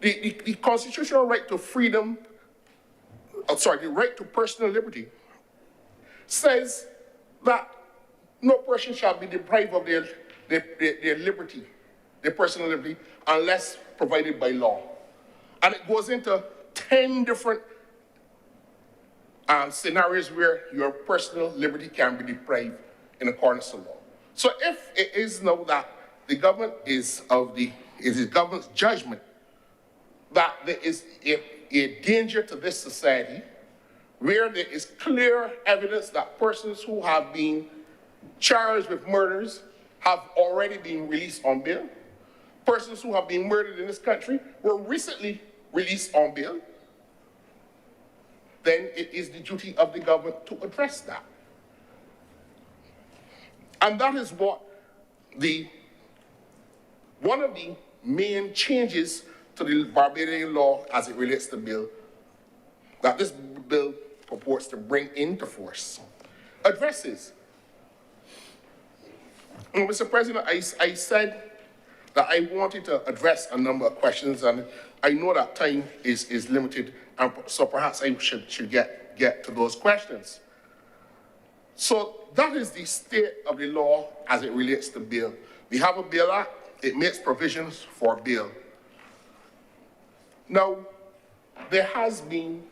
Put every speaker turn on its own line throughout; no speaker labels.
the constitutional right to freedom, the right to personal liberty, says that no person shall be deprived of their liberty, their personal liberty, unless provided by law. And it goes into 10 different scenarios where your personal liberty can be deprived in accordance to law. So if it is now that the government is the government's judgment that there is a danger to this society, where there is clear evidence that persons who have been charged with murders have already been released on bail, persons who have been murdered in this country were recently released on bail, then it is the duty of the government to address that. And that is what one of the main changes to the Barbadian law as it relates to bill, that this bill purports to bring into force, addresses. And Mr. President, I said that I wanted to address a number of questions, and I know that time is limited, and so perhaps I should get to those questions. So that is the state of the law as it relates to bail. We have a Bail Act. It makes provisions for bail. Now, there has been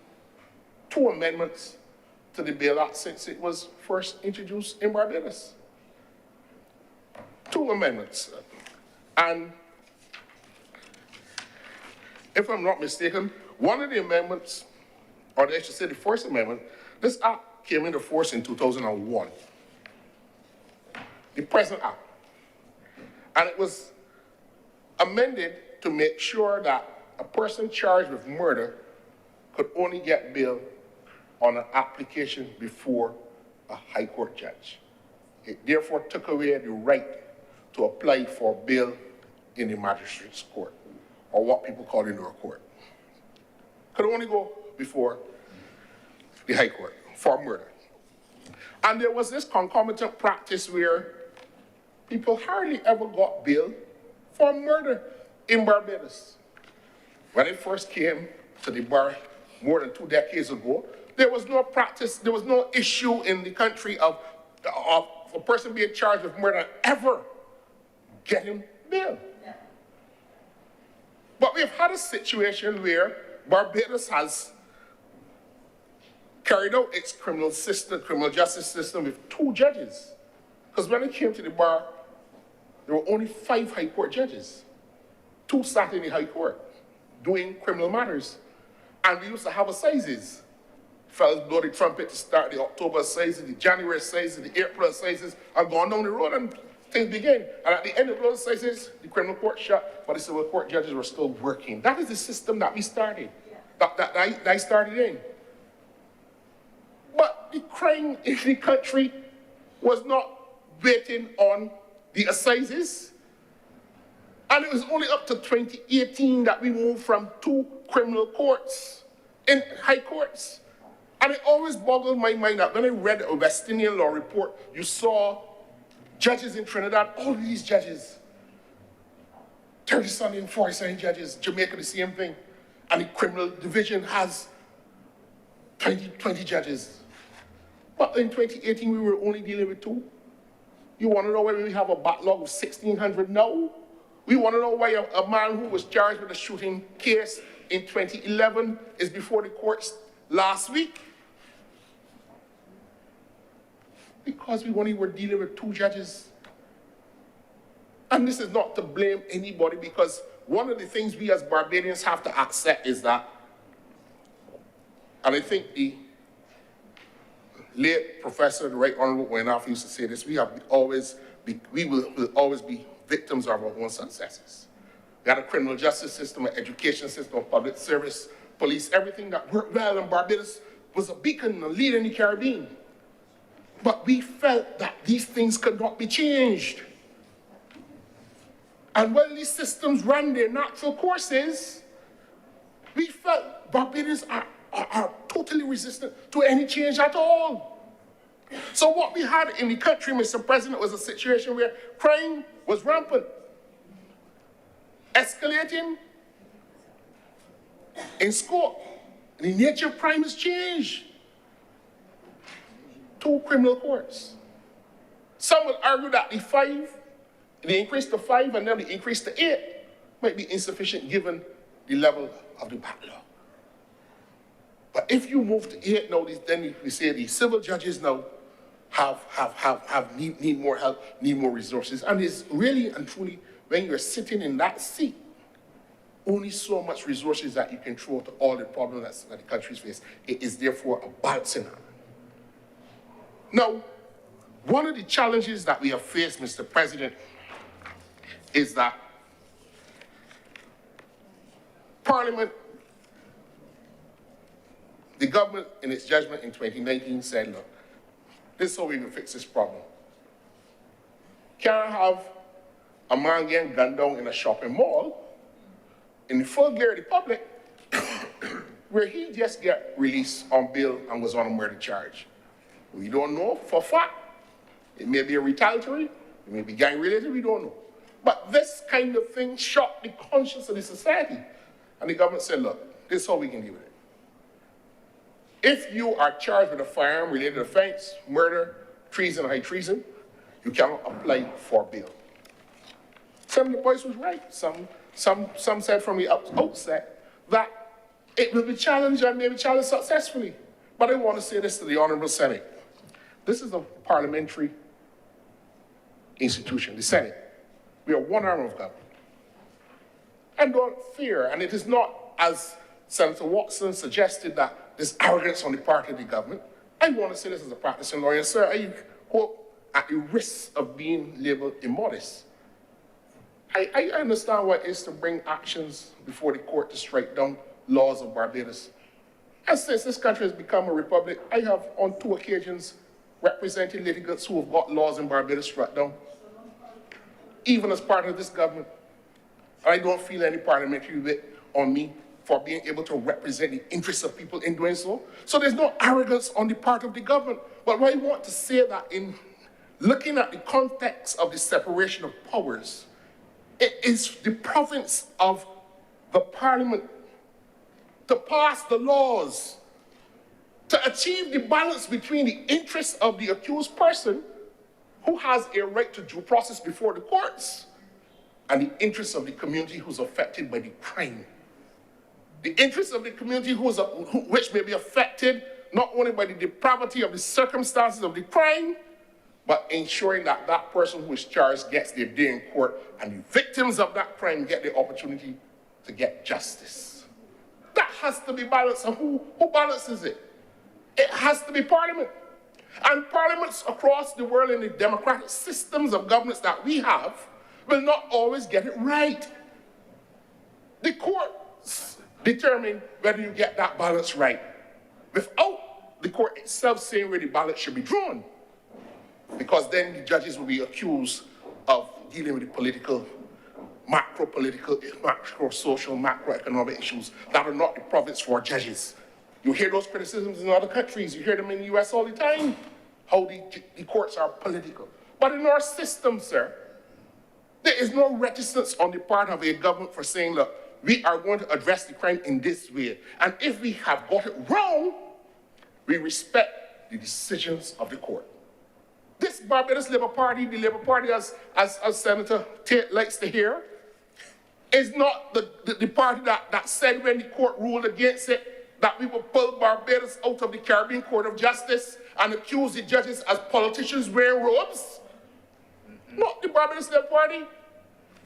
2 amendments to the Bail Act since it was first introduced in Barbados. 2 amendments. And if I'm not mistaken, one of the amendments, or I should say the first amendment, this act came into force in 2001. The present act. And it was amended to make sure that a person charged with murder could only get bail on an application before a high court judge. It therefore took away the right to apply for bail in the magistrate's court, or what people call the lower court. Could only go before the high court for murder. And there was this concomitant practice where people hardly ever got bail for murder in Barbados. When it first came to the bar more than 2 decades ago, there was no practice, there was no issue in the country of a person being charged with murder ever getting bail. Yeah. But we've had a situation where Barbados has carried out its criminal justice system with 2 judges. Because when it came to the bar, there were only 5 high court judges. 2 sat in the high court doing criminal matters. And we used to have assizes. Fellas blow the trumpet to start the October assizes, the January assizes, the April assizes, and going down the road and things began. And at the end of those assizes, the criminal court shut, but the civil court judges were still working. That is the system that we started, that I started in. But the crime in the country was not waiting on the assizes. And it was only up to 2018 that we moved from 2 criminal courts in high courts. And it always boggled my mind that when I read a West Indian law report, you saw judges in Trinidad, all of these judges, 30-something and 40-something judges, Jamaica the same thing. And the criminal division has 20 judges. But in 2018, we were only dealing with 2. You want to know why we have a backlog of 1,600 now? We want to know why a man who was charged with a shooting case in 2011 is before the courts last week? Because we only were dealing with 2 judges. And this is not to blame anybody, because one of the things we as Barbadians have to accept is that, and I think the late Professor, the Right Honorable Wayne Arthur used to say this, we will always be victims of our own successes. We had a criminal justice system, an education system, a public service, police, everything that worked well in Barbados was a beacon, a leader in the Caribbean. But we felt that these things could not be changed. And when these systems ran their natural courses, we felt Barbadians are totally resistant to any change at all. So what we had in the country, Mr. President, was a situation where crime was rampant. escalating in scope. The nature of crime has changed. 2 criminal courts. Some will argue that the increase to 5 and then the increase to 8 might be insufficient given the level of the backlog. But if you move to 8 now, then we say the civil judges now need more help, need more resources. And it's really and truly, when you're sitting in that seat, only so much resources that you can throw to all the problems that the countries face. It is therefore a balancing act. Now, one of the challenges that we have faced, Mr. President, is that Parliament, the government in its judgment in 2019 said, look, this is how we can fix this problem. Can't have a man getting gunned down in a shopping mall in the full glare of the public where he just get released on bail and was on a murder charge. We don't know for a fact. It may be a retaliatory, it may be gang-related, we don't know. But this kind of thing shocked the conscience of the society. And the government said, look, this is how we can deal with it. If you are charged with a firearm-related offense, murder, treason, or high treason, you cannot apply for bail. Some of the boys was right. Some said from the outset that it will be challenged and maybe challenged successfully. But I want to say this to the Honorable Senate. This is a parliamentary institution, the Senate. We are one arm of government. And don't fear, and it is not, as Senator Watson suggested, that there's arrogance on the part of the government. I want to say this as a practicing lawyer, sir. I hope, at the risk of being labeled immodest, I understand what it is to bring actions before the court to strike down laws of Barbados. And since this country has become a republic, I have on 2 occasions represented litigants who have got laws in Barbados struck down, even as part of this government. I don't feel any parliamentary weight on me for being able to represent the interests of people in doing so. So there's no arrogance on the part of the government. But I want to say that in looking at the context of the separation of powers, it is the province of the parliament to pass the laws, to achieve the balance between the interests of the accused person who has a right to due process before the courts and the interests of the community who's affected by the crime. The interests of the community which may be affected not only by the depravity of the circumstances of the crime, but ensuring that that person who is charged gets their day in court and the victims of that crime get the opportunity to get justice. That has to be balanced, and who balances it? It has to be Parliament. And parliaments across the world in the democratic systems of governance that we have will not always get it right. The courts determine whether you get that balance right without the court itself saying where the balance should be drawn. Because then the judges will be accused of dealing with the political, macro-political, macro-social, macroeconomic issues that are not the province for judges. You hear those criticisms in other countries. You hear them in the US all the time, how the courts are political. But in our system, sir, there is no reticence on the part of a government for saying, look, we are going to address the crime in this way. And if we have got it wrong, we respect the decisions of the court. This Barbados Labour Party, the Labour Party, as Senator Tate likes to hear, is not the party that said when the court ruled against it that we will pull Barbados out of the Caribbean Court of Justice and accuse the judges as politicians wearing robes. Not the Barbados Labour Party.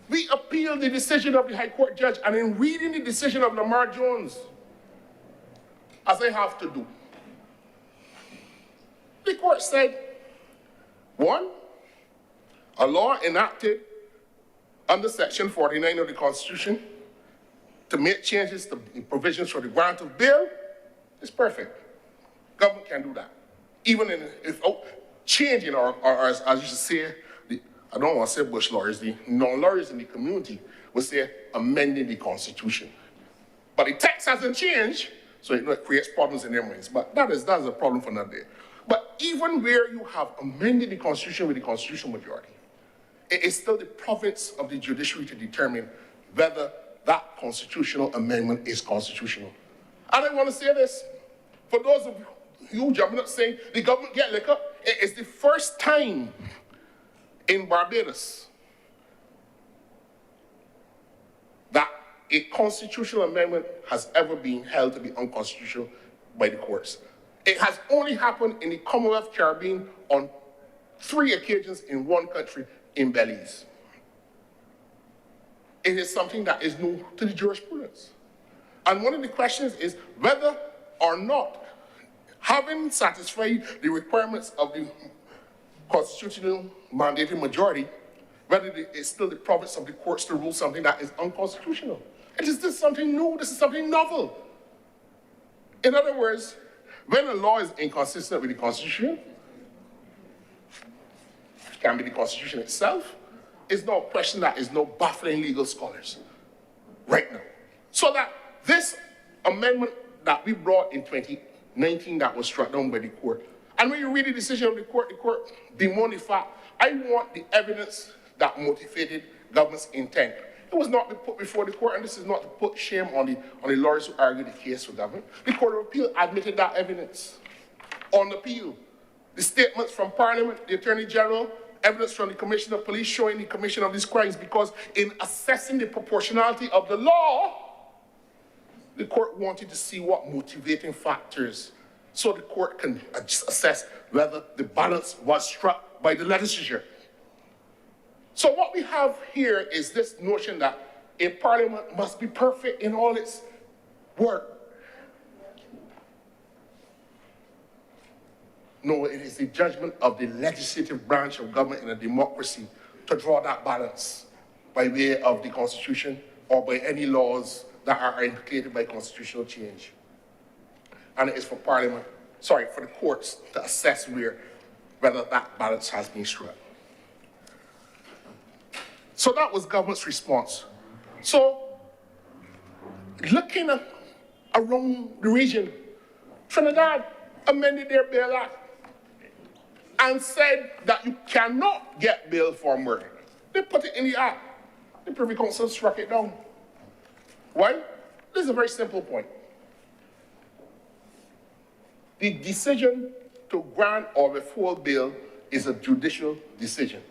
We appealed the decision of the High Court judge, and in reading the decision of Lamar Jones, as I have to do, the court said, 1, a law enacted under Section 49 of the Constitution to make changes to the provisions for the grant of bail is perfect. Government can do that. Even without changing, or as you should say, I don't want to say bush lawyers, the non-lawyers in the community would say amending the Constitution. But the text hasn't changed, so it creates problems in their minds. But that is a problem for another day. But even where you have amended the Constitution with the constitutional majority, it is still the province of the judiciary to determine whether that constitutional amendment is constitutional. And I want to say this, for those of you jumping up saying the government get liquor, it is the first time in Barbados that a constitutional amendment has ever been held to be unconstitutional by the courts. It has only happened in the Commonwealth Caribbean on 3 occasions in one country, in Belize. It is something that is new to the jurisprudence. And one of the questions is whether or not, having satisfied the requirements of the constitutional mandating majority, whether it is still the province of the courts to rule something that is unconstitutional. It is this something new, this is something novel. In other words, when a law is inconsistent with the Constitution, it can be the Constitution itself, it's no question that is no baffling legal scholars right now. So that this amendment that we brought in 2019 that was struck down by the court, and when you read the decision of the court bemoaned the fact, I want the evidence that motivated government's intent. It was not to put before the court, and this is not to put shame on the lawyers who argued the case for government. The Court of Appeal admitted that evidence on appeal. The statements from Parliament, the Attorney General, evidence from the Commissioner of Police showing the commission of these crimes, because in assessing the proportionality of the law, the court wanted to see what motivating factors, so the court can assess whether the balance was struck by the legislature. So what we have here is this notion that a parliament must be perfect in all its work. No, it is the judgment of the legislative branch of government in a democracy to draw that balance by way of the Constitution or by any laws that are implicated by constitutional change. And it is for Parliament, for the courts to assess whether that balance has been struck. So that was government's response. So, looking around the region, Trinidad amended their Bail Act and said that you cannot get bail for murder. They put it in the act. The Privy Council struck it down. Why? This is a very simple point. The decision to grant or withhold bail is a judicial decision.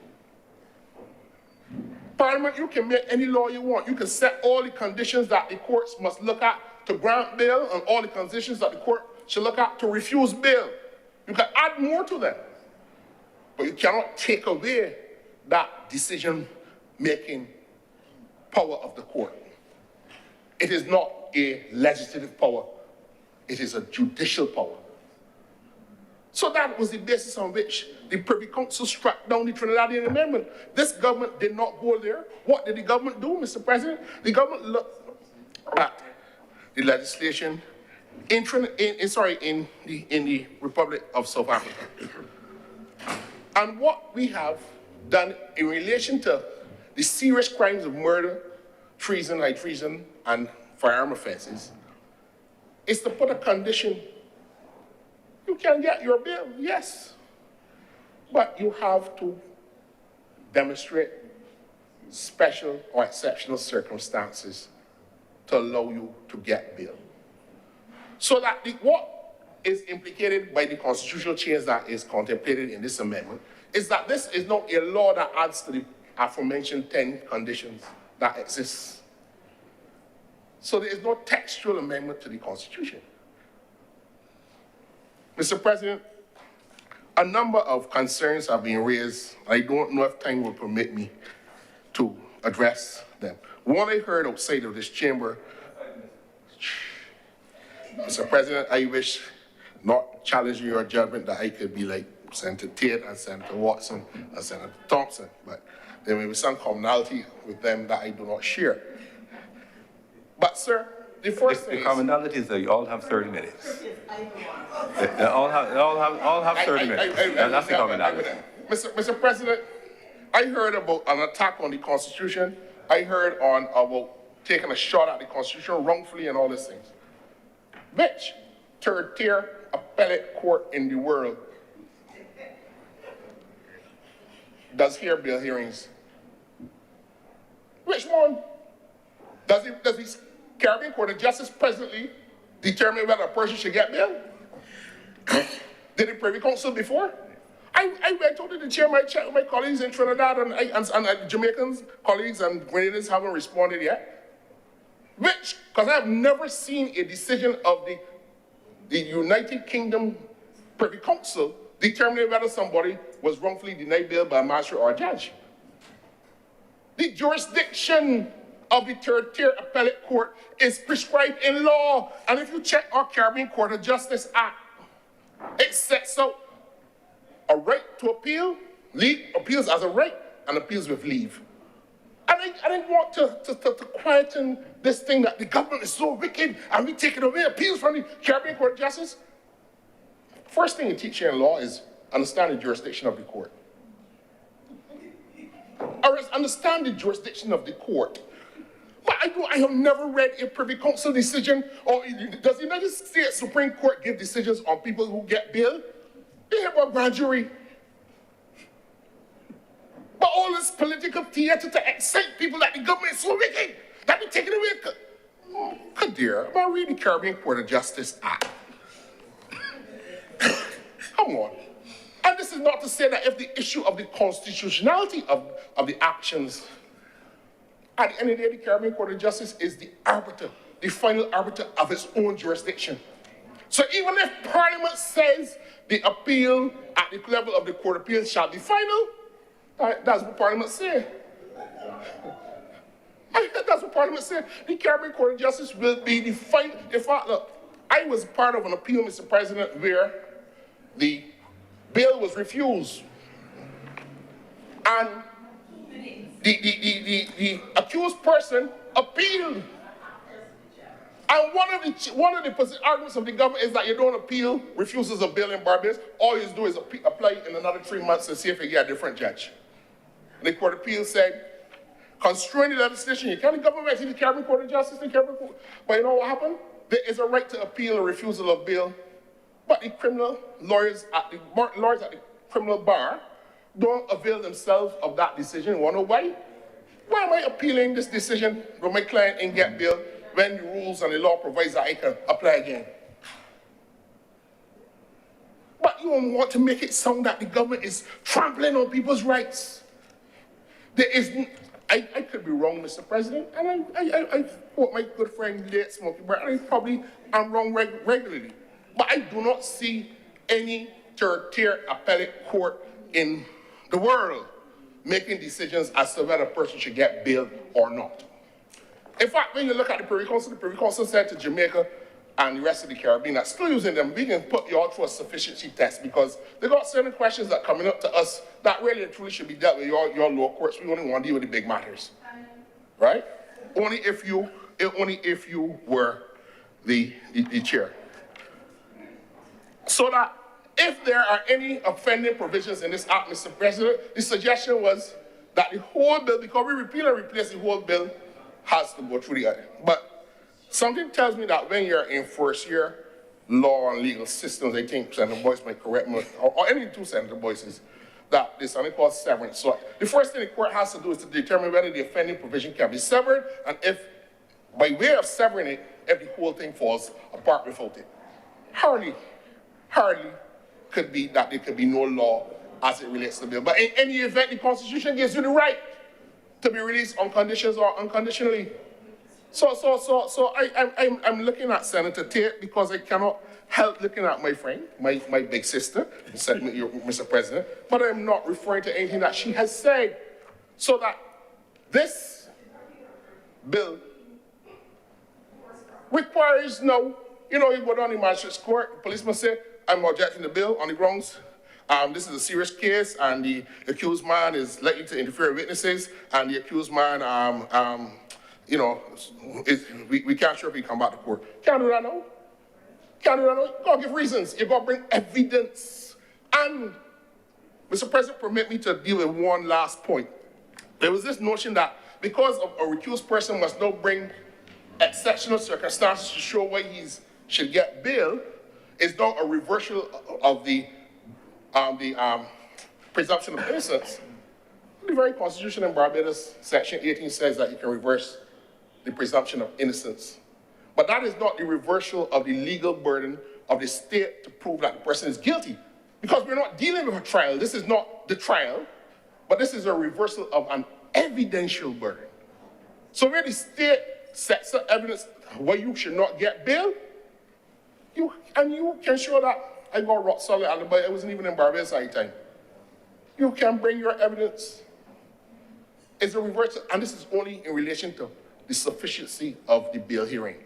Parliament, you can make any law you want. You can set all the conditions that the courts must look at to grant bail and all the conditions that the court should look at to refuse bail. You can add more to them. But you cannot take away that decision-making power of the court. It is not a legislative power. It is a judicial power. So that was the basis on which the Privy Council struck down the Trinidadian Amendment. This government did not go there. What did the government do, Mr. President? The government looked at the legislation in the Republic of South Africa. And what we have done in relation to the serious crimes of murder, treason, high treason, and firearm offenses is to put a condition. You can get your bail, yes, but you have to demonstrate special or exceptional circumstances to allow you to get bail. So that what is implicated by the constitutional change that is contemplated in this amendment is that this is not a law that adds to the aforementioned 10 conditions that exist. So there is no textual amendment to the Constitution. Mr. President, a number of concerns have been raised. I don't know if time will permit me to address them. One I heard outside of this chamber. Mr. President, I wish, not challenging your judgment, that I could be like Senator Tate and Senator Watson and Senator Thompson, but there may be some commonality with them that I do not share. But sir, the first thing
the commonality is that you all have 30 minutes. They all have 30 minutes. That's the commonality.
Mr. President, I heard about an attack on the Constitution. I heard about taking a shot at the Constitution wrongfully and all these things. Which third-tier appellate court in the world does hear bail hearings? Which one? Does the Caribbean Court of Justice presently determine whether a person should get bail? Did the Privy Council before? I went out to the chair, chat with my colleagues in Trinidad and Jamaicans, colleagues and Grenadians haven't responded yet. Which, because I have never seen a decision of the United Kingdom Privy Council determining whether somebody was wrongfully denied bail by a magistrate or a judge. The jurisdiction of the Third Tier Appellate Court is prescribed in law. And if you check our Caribbean Court of Justice Act, it sets out a right to appeal, appeals as a right, and appeals with leave. And I didn't want to quieten this thing that the government is so wicked and we taking away appeals from the Caribbean Court of Justice. First thing you teach here in law is understand the jurisdiction of the court. Or understand the jurisdiction of the court. But I have never read a Privy Council decision, or does the United States Supreme Court give decisions on people who get bail? They have a grand jury. But all this political theater to excite people that the government is so wicked that they're taking away. Good dear, I'm going to read the Caribbean Court of Justice Act. Come on. And this is not to say that if the issue of the constitutionality of the actions, at the end of the day, the Caribbean Court of Justice is the arbiter, the final arbiter of its own jurisdiction. So even if Parliament says the appeal at the level of the Court of Appeal shall be final, that's what Parliament said. That's what Parliament said. The Caribbean Court of Justice will be the final. In fact, look, I was part of an appeal, Mr. President, where the bail was refused. And the accused person appealed. And one of the arguments of the government is that you don't appeal refusals of bail in Barbados. All you do is apply in another 3 months and see if you get a different judge. And the Court of Appeal said, constrain the legislation. You can't government to the Caribbean Court of Justice, the Caribbean Court. But you know what happened? There is a right to appeal a refusal of bail. But the criminal lawyers at the criminal bar don't avail themselves of that decision. You want to know why? Why am I appealing this decision when my client ain't get bail when the rules and the law provides that I can apply again? But you don't want to make it sound that the government is trampling on people's rights. There is, I could be wrong, Mr. President, and I quote my good friend late Smokey Bear, and I probably am wrong regularly. But I do not see any third-tier appellate court in the world making decisions as to whether a person should get bail or not. In fact, when you look at the Privy Council said to Jamaica and the rest of the Caribbean that still using them, we can put you all through a sufficiency test because they got certain questions that are coming up to us that really and truly should be dealt with your lower courts. We only want to deal with the big matters, right? Only if you were the chair. So that if there are any offending provisions in this act, Mr. President, the suggestion was that the whole bill, because we repeal and replace the whole bill, has to go through the other. But something tells me that when you're in first year law and legal systems, I think Senator Boyce might correct me, or any two Senator Boyces, that there's something called severance. So the first thing the court has to do is to determine whether the offending provision can be severed, and if, by way of severing it, if the whole thing falls apart without it. Hardly could be that there could be no law as it relates to the bill. But in any event, the Constitution gives you the right to be released on conditions or unconditionally. So I'm looking at Senator Tate because I cannot help looking at my friend, my big sister, Mr. President, but I'm not referring to anything that she has said. So that this bill requires no, you go down to the magistrate's court, the policeman said, I'm objecting the bill on the grounds. This is a serious case, and the accused man is likely to interfere with witnesses, and the accused man, we can't sure if he come back to court. Can't do that now. Can't do that now. You gotta give reasons. You gotta bring evidence. And, Mr. President, permit me to deal with one last point. There was this notion that because a recused person must now bring exceptional circumstances to show why he should get bail, is now a reversal of the presumption of innocence. The very Constitution in Barbados, Section 18 says that you can reverse the presumption of innocence. But that is not the reversal of the legal burden of the state to prove that the person is guilty. Because we're not dealing with a trial. This is not the trial, but this is a reversal of an evidential burden. So where the state sets the evidence where you should not get bail, you can show that I got rock solid alibi, I wasn't even in Barbados at the time. You can bring your evidence. It's a reversal, and this is only in relation to the sufficiency of the bail hearing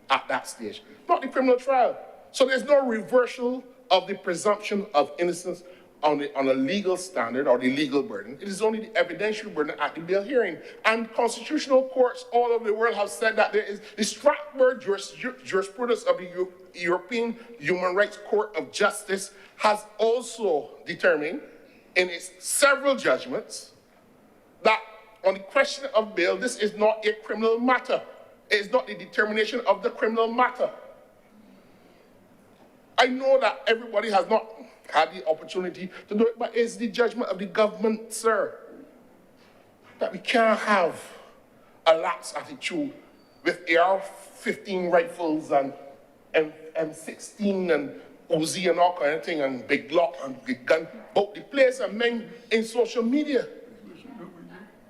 at that stage, not the criminal trial. So there's no reversal of the presumption of innocence on a legal standard or the legal burden. It is only the evidential burden at the bail hearing. And constitutional courts all over the world have said that there is the Strasbourg jurisprudence of the European Human Rights Court of Justice has also determined in its several judgments that on the question of bail, this is not a criminal matter. It is not the determination of the criminal matter. I know that everybody has not had the opportunity to do it, but it's the judgment of the government, sir, that we can't have a lax attitude with AR-15 rifles and M16 and Uzi and all kind of thing and big Glock and big gun about the place and men in social media.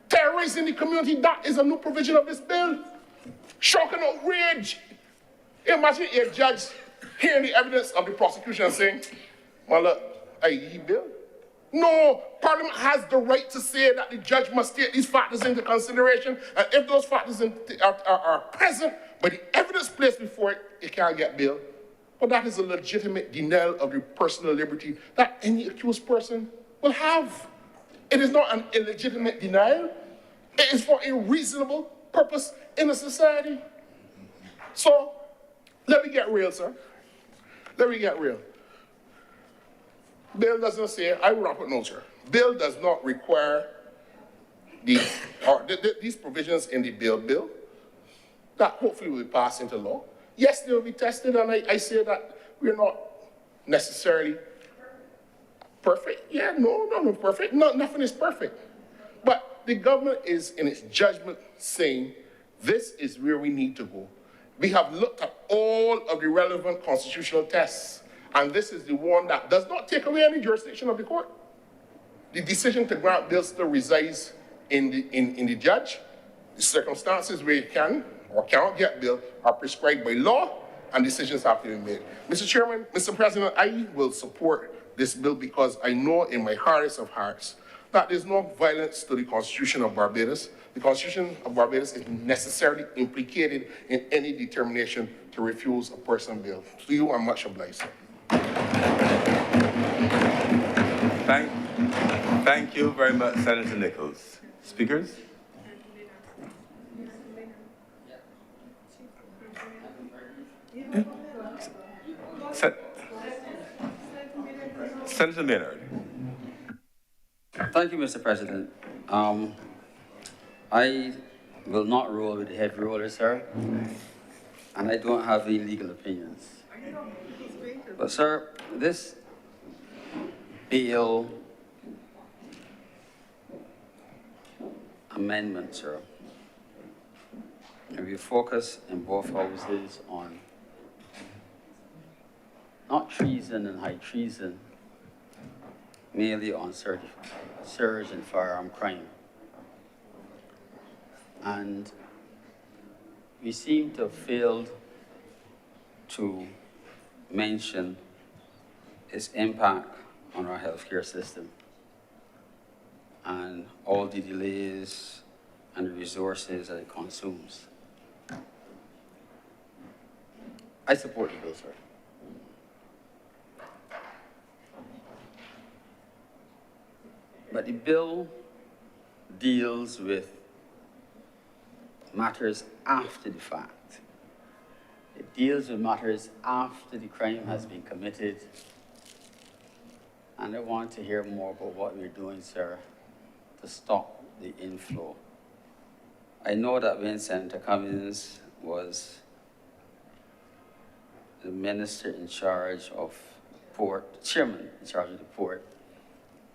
Terrorizing the community, that is a new provision of this bill. Shock and outrage. Imagine a judge hearing the evidence of the prosecution and saying, well, look, he bill. No, Parliament has the right to say that the judge must take these factors into consideration, and if those factors are present, but the evidence placed before it, it can't get bail. But that is a legitimate denial of the personal liberty that any accused person will have. It is not an illegitimate denial. It is for a reasonable purpose in a society. So, let me get real, sir. Let me get real. Bill doesn't say, I will not put no, sir. Bill does not require these provisions in the bill that hopefully will be passed into law. Yes, they will be tested, and I say that we're not necessarily perfect. Yeah, no, perfect. No, nothing is perfect. But the government is, in its judgment, saying this is where we need to go. We have looked at all of the relevant constitutional tests, and this is the one that does not take away any jurisdiction of the court. The decision to grant bail still resides in the judge. The circumstances where you can or cannot get bail are prescribed by law, and decisions have to be made. Mr. Chairman, Mr. President, I will support this bill because I know in my heartest of hearts that there's no violence to the Constitution of Barbados. The Constitution of Barbados is necessarily implicated in any determination to refuse a person bail. To you, I'm much obliged.
Thank you very much, Senator Nichols. Speakers? Senator Maynard.
Thank you, Mr. President. I will not roll with the heavy roller, sir, and I don't have any legal opinions. But, sir, this bill amendment, sir, and we focus in both houses on not treason and high treason, merely on surge and firearm crime. And we seem to have failed to mention its impact on our healthcare system and all the delays and the resources that it consumes. I support the bill, sir. But the bill deals with matters after the fact. It deals with matters after the crime has been committed. And I want to hear more about what we're doing, sir, to stop the inflow. I know that when Senator Cummings was the minister in charge of port, chairman in charge of the port,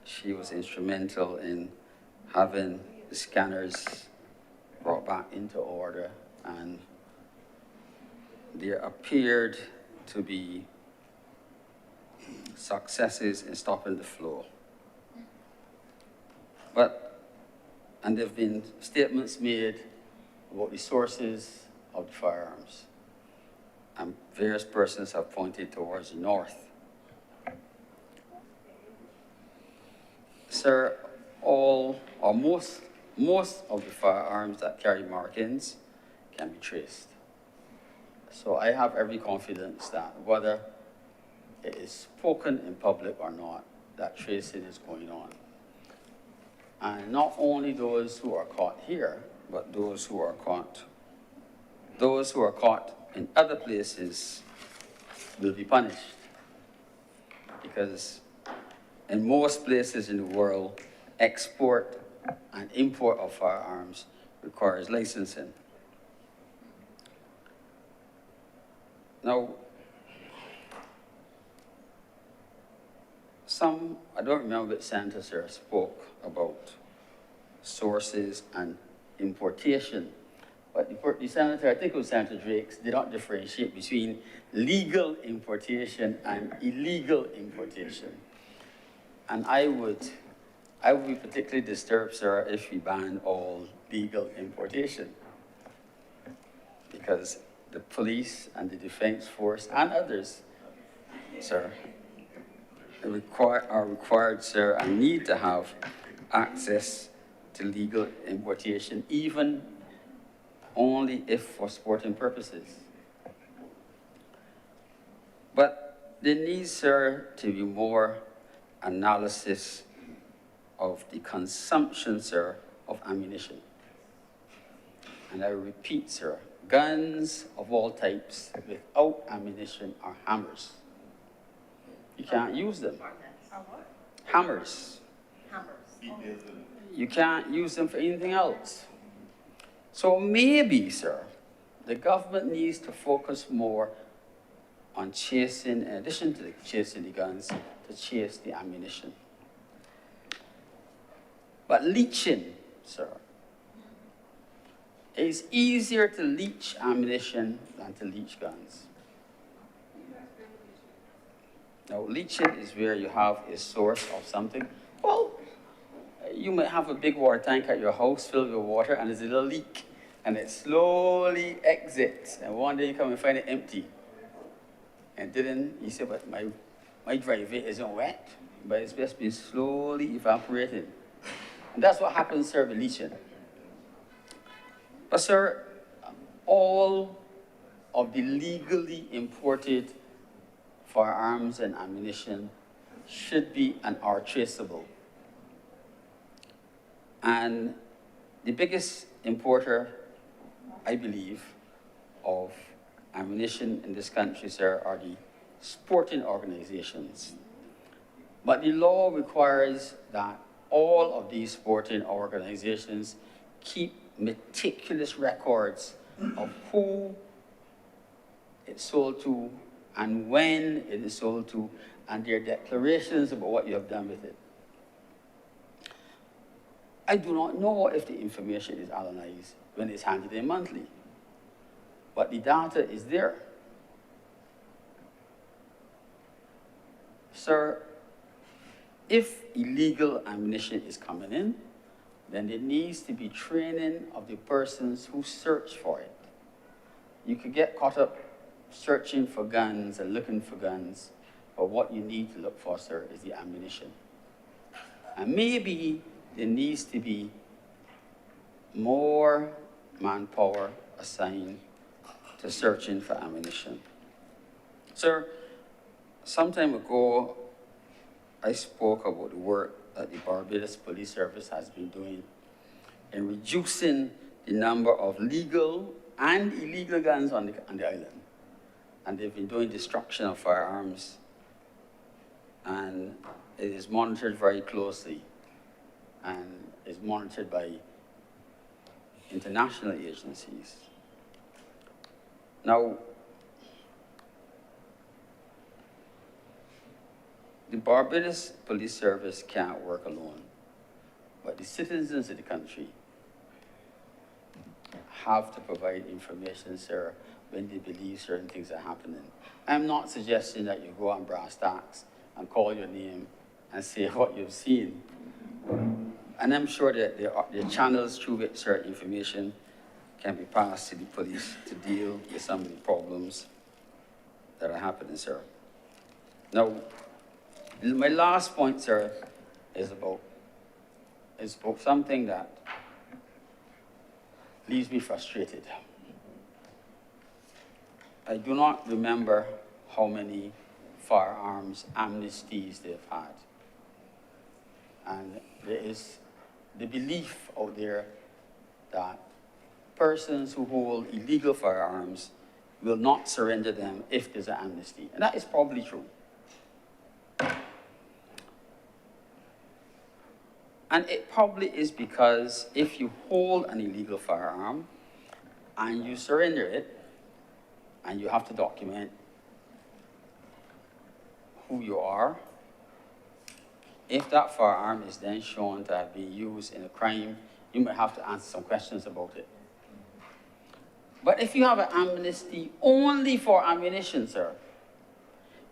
she was instrumental in having the scanners brought back into order and there appeared to be successes in stopping the flow. And there have been statements made about the sources of the firearms, and various persons have pointed towards the north. Sir, all or most of the firearms that carry markings can be traced. So I have every confidence that whether it is spoken in public or not, that tracing is going on. And not only those who are caught here, but those who are caught in other places will be punished. Because in most places in the world, export and import of firearms requires licensing. Now, I don't remember which senator, sir, spoke about sources and importation. But the senator, I think it was Senator Drake, did not differentiate between legal importation and illegal importation. And I would be particularly disturbed, sir, if we banned all legal importation. Because the police and the defense force and others, sir, are required, sir, and need to have access to legal importation, even only if for sporting purposes. But there needs, sir, to be more analysis of the consumption, sir, of ammunition. And I repeat, sir, guns of all types without ammunition are hammers. You can't use them. Hammers. You can't use them for anything else. So maybe, sir, the government needs to focus more on chasing, in addition to chasing the guns, to chase the ammunition. But leaching, sir, it's easier to leach ammunition than to leach guns. Now, leaching is where you have a source of something. Well, you might have a big water tank at your house filled with water and there's a little leak and it slowly exits and one day you come and find it empty. And then you say, but my driveway isn't wet, but it's just been slowly evaporating. And that's what happens, sir, with leaching. But, sir, all of the legally imported firearms and ammunition should be and are traceable. And the biggest importer, I believe, of ammunition in this country, sir, are the sporting organizations. But the law requires that all of these sporting organizations keep meticulous records of who it's sold to and when it is sold to, and their declarations about what you have done with it. I do not know if the information is analyzed when it's handed in monthly, but the data is there. Sir, if illegal ammunition is coming in, then there needs to be training of the persons who search for it. You could get caught up searching for guns and looking for guns, but what you need to look for, sir, is the ammunition. And maybe there needs to be more manpower assigned to searching for ammunition. Sir, some time ago, I spoke about the work that the Barbados Police Service has been doing in reducing the number of legal and illegal guns on the island. And they've been doing destruction of firearms, and it is monitored very closely and is monitored by international agencies. Now, the Barbados Police Service can't work alone, but the citizens of the country have to provide information, sir, when they believe certain things are happening. I'm not suggesting that you go on brass tacks and call your name and say what you've seen. And I'm sure that there are channels through which certain information can be passed to the police to deal with some of the problems that are happening, sir. Now, my last point, sir, is about something that leaves me frustrated. I do not remember how many firearms amnesties they've had. And there is the belief out there that persons who hold illegal firearms will not surrender them if there's an amnesty. And that is probably true. And it probably is because if you hold an illegal firearm and you surrender it, and you have to document who you are, if that firearm is then shown to have been used in a crime, you might have to answer some questions about it. But if you have an amnesty only for ammunition, sir,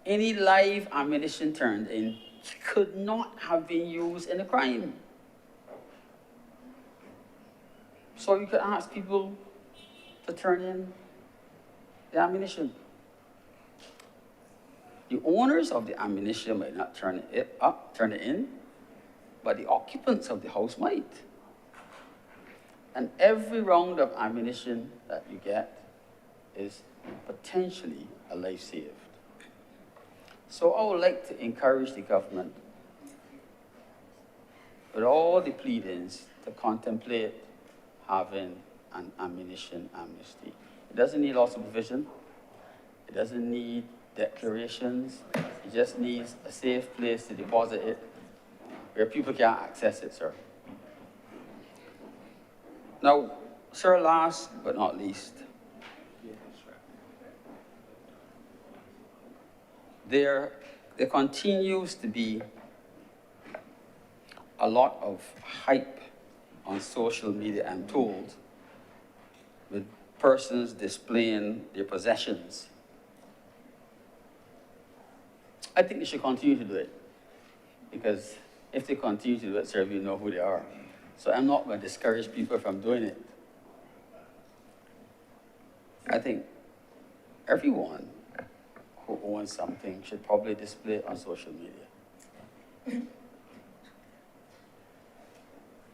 any live ammunition turned in could not have been used in a crime. So you could ask people to turn in the ammunition. The owners of the ammunition might not turn it in, but the occupants of the house might. And every round of ammunition that you get is potentially a life saved. So I would like to encourage the government, with all the pleadings, to contemplate having an ammunition amnesty. It doesn't need law supervision. It doesn't need declarations. It just needs a safe place to deposit it where people can access it, sir. Now, sir, last but not least, there continues to be a lot of hype on social media, I'm told, with persons displaying their possessions. I think they should continue to do it, because if they continue to do it, sir, we know who they are. So I'm not going to discourage people from doing it. I think everyone who owns something should probably display it on social media.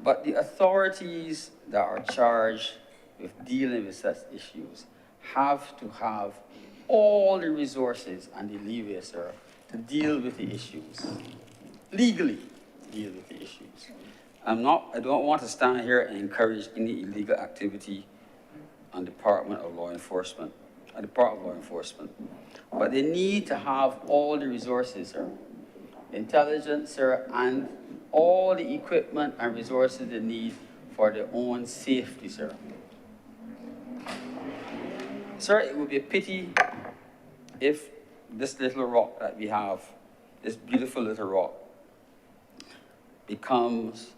But the authorities that are charged with dealing with such issues have to have all the resources and the leeway, sir, to deal with the issues, legally deal with the issues. I don't want to stand here and encourage any illegal activity on the part of law enforcement. But they need to have all the resources, sir, intelligence, sir, and all the equipment and resources they need for their own safety, sir. Sir, it would be a pity if this little rock that we have, this beautiful little rock, becomes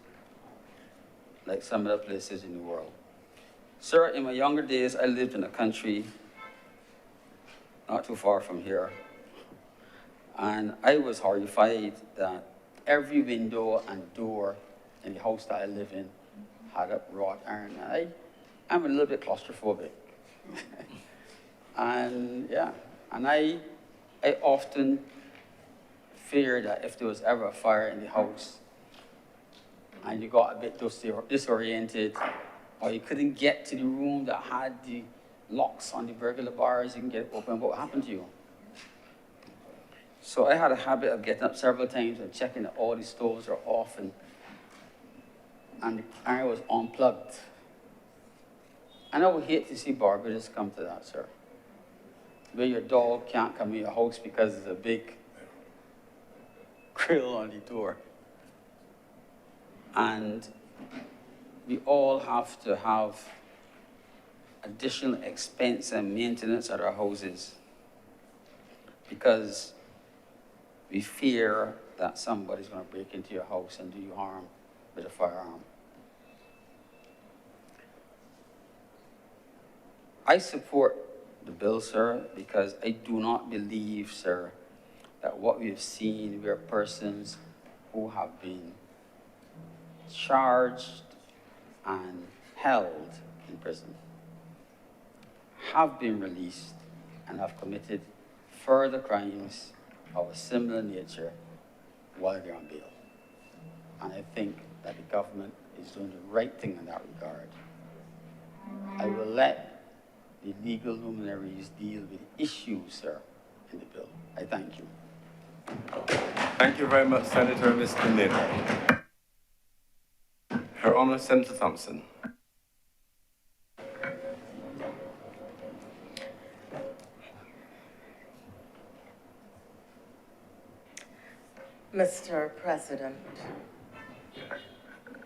like some other places in the world. Sir, in my younger days, I lived in a country not too far from here, and I was horrified that every window and door in the house that I live in had a wrought iron. I'm a little bit claustrophobic. And yeah, and I often fear that if there was ever a fire in the house and you got a bit disoriented, or you couldn't get to the room that had the locks on the burglar bars, you can get it open, what would happen to you? So I had a habit of getting up several times and checking that all the stoves are off and the iron was unplugged. And I would hate to see Barbados come to that, sir, where your dog can't come in your house because there's a big grill on the door. And we all have to have additional expense and maintenance at our houses because we fear that somebody's going to break into your house and do you harm with a firearm. I support the bill, sir, because I do not believe, sir, that what we have seen where persons who have been charged and held in prison have been released and have committed further crimes of a similar nature while they're on bail. And I think that the government is doing the right thing in that regard. I will let the legal luminaries deal with issues, sir, in the bill. I thank you.
Thank you very much, Senator Mr. Lynn. Her Honour, Senator Thompson.
Mr. President,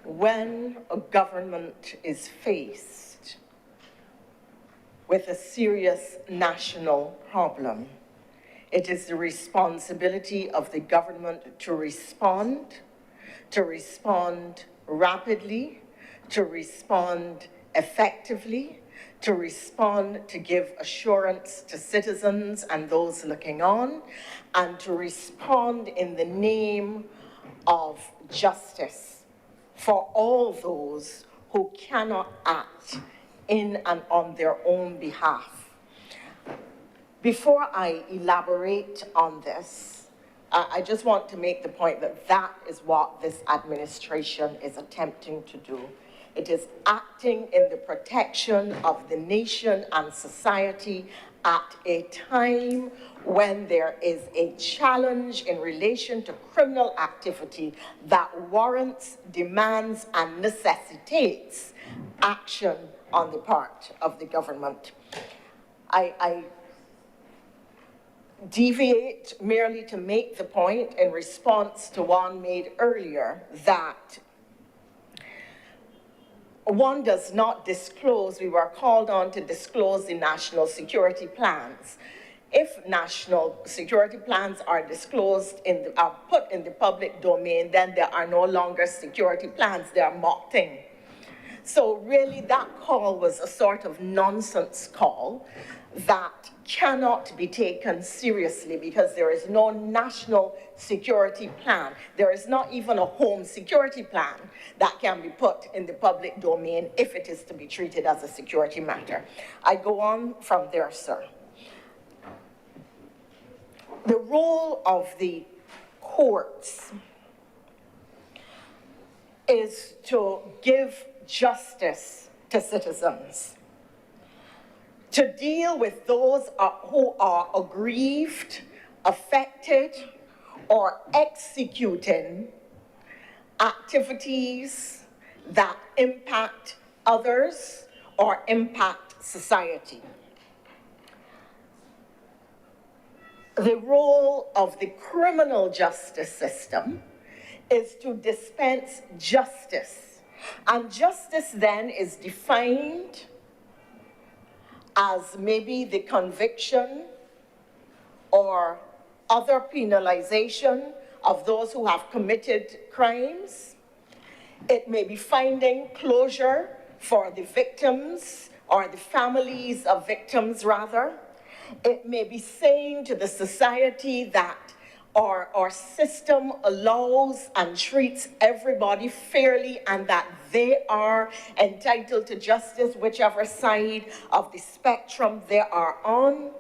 when a government is faced with a serious national problem, it is the responsibility of the government to respond rapidly, to respond effectively, to respond to give assurance to citizens and those looking on, and to respond in the name of justice for all those who cannot act in and on their own behalf. Before I elaborate on this, I just want to make the point that that is what this administration is attempting to do. It is acting in the protection of the nation and society at a time when there is a challenge in relation to criminal activity that warrants, demands, and necessitates action on the part of the government. I deviate merely to make the point in response to one made earlier that one does not disclose, we were called on to disclose the national security plans. If national security plans are disclosed, are put in the public domain, then there are no longer security plans, they are mocked-in. So really that call was a sort of nonsense call that cannot be taken seriously because there is no national security plan. There is not even a home security plan that can be put in the public domain if it is to be treated as a security matter. I go on from there, sir. The role of the courts is to give justice to citizens, to deal with those who are aggrieved, affected, or executing activities that impact others or impact society. The role of the criminal justice system is to dispense justice. And justice then is defined as maybe the conviction or other penalization of those who have committed crimes. It may be finding closure for the victims or the families of victims, rather. It may be saying to the society that our system allows and treats everybody fairly and that they are entitled to justice, whichever side of the spectrum they are on.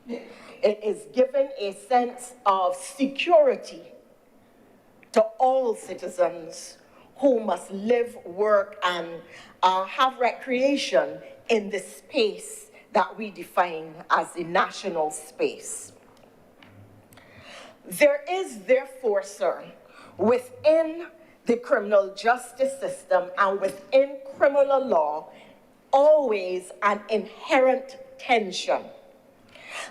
It is giving a sense of security to all citizens who must live, work, and have recreation in the space that we define as the national space. There is therefore, sir, within the criminal justice system and within criminal law, always an inherent tension.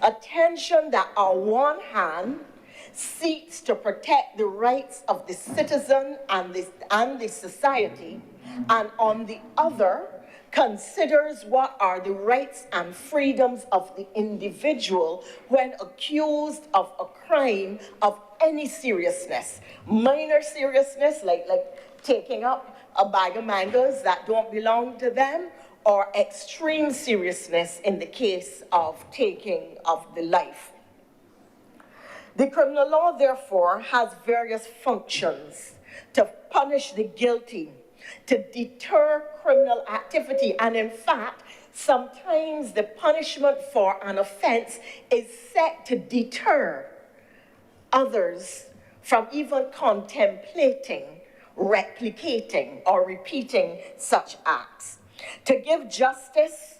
A tension that on one hand seeks to protect the rights of the citizen and the society, and on the other considers what are the rights and freedoms of the individual when accused of a crime of any seriousness. Minor seriousness, like taking up a bag of mangoes that don't belong to them, or extreme seriousness in the case of taking of the life. The criminal law, therefore, has various functions to punish the guilty, to deter criminal activity, and in fact, sometimes the punishment for an offense is set to deter others from even contemplating, replicating, or repeating such acts. To give justice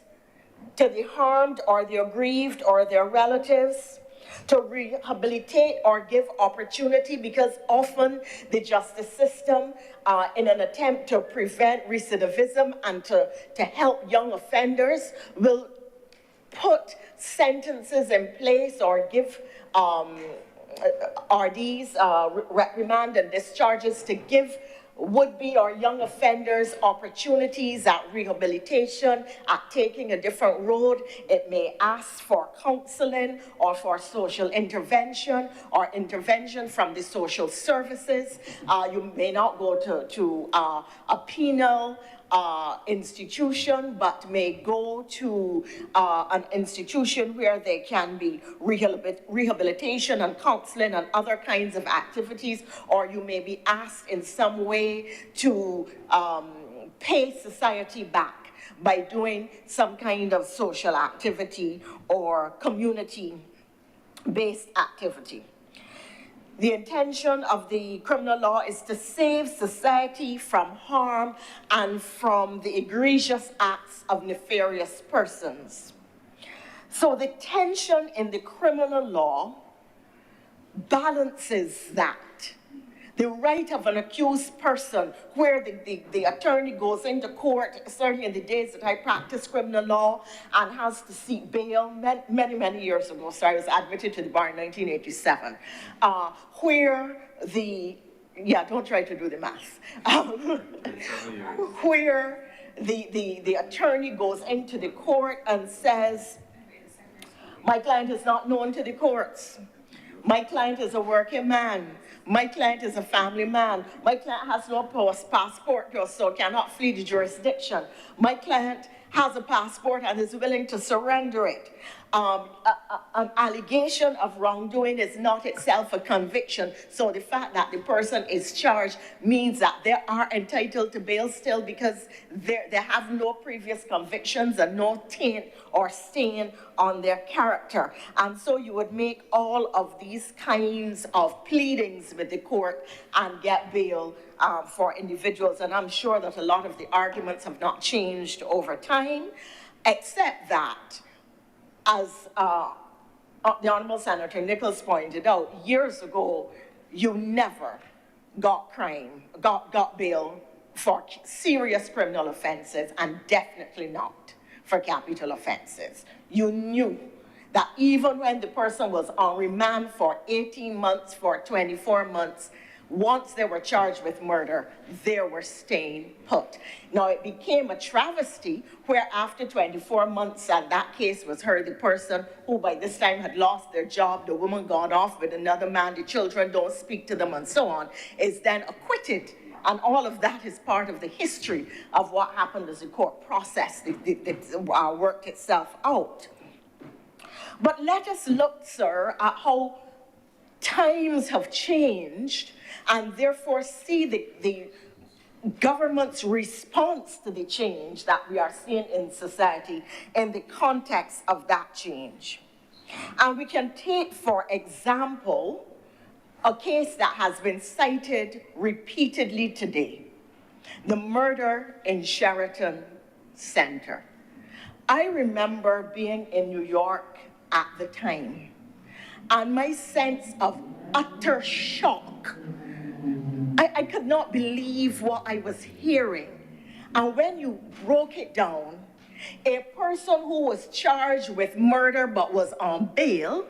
to the harmed or the aggrieved or their relatives, to rehabilitate or give opportunity, because often the justice system, in an attempt to prevent recidivism and to help young offenders, will put sentences in place or give RDs, reprimand and discharges, to give would-be or young offenders opportunities at rehabilitation, at taking a different road. It may ask for counseling or for social intervention or intervention from the social services. You may not go to a penal institution, but may go to an institution where there can be rehabilitation and counseling and other kinds of activities, or you may be asked in some way to pay society back by doing some kind of social activity or community-based activity. The intention of the criminal law is to save society from harm and from the egregious acts of nefarious persons. So the tension in the criminal law balances that. The right of an accused person, where the attorney goes into court, certainly in the days that I practiced criminal law, and has to seek bail many years ago. So I was admitted to the bar in 1987, where don't try to do the math, where the attorney goes into the court and says, my client is not known to the courts. My client is a working man. My client is a family man. My client has no passport, so cannot flee the jurisdiction. My client has a passport and is willing to surrender it. An allegation of wrongdoing is not itself a conviction. So the fact that the person is charged means that they are entitled to bail still, because they have no previous convictions and no taint or stain on their character. And so you would make all of these kinds of pleadings with the court and get bail for individuals. And I'm sure that a lot of the arguments have not changed over time, except that, as the Honorable Senator Nichols pointed out, years ago, you never got bail for serious criminal offenses, and definitely not for capital offenses. You knew that even when the person was on remand for 18 months, for 24 months, once they were charged with murder, they were staying put. Now, it became a travesty where after 24 months and that case was heard, the person who by this time had lost their job, the woman gone off with another man, the children don't speak to them and so on, is then acquitted. And all of that is part of the history of what happened as the court process worked itself out. But let us look, sir, at how times have changed, and therefore see the government's response to the change that we are seeing in society in the context of that change. And we can take, for example, a case that has been cited repeatedly today, the murder in Sheraton Center. I remember being in New York at the time, and my sense of utter shock. I could not believe what I was hearing. And when you broke it down, a person who was charged with murder but was on bail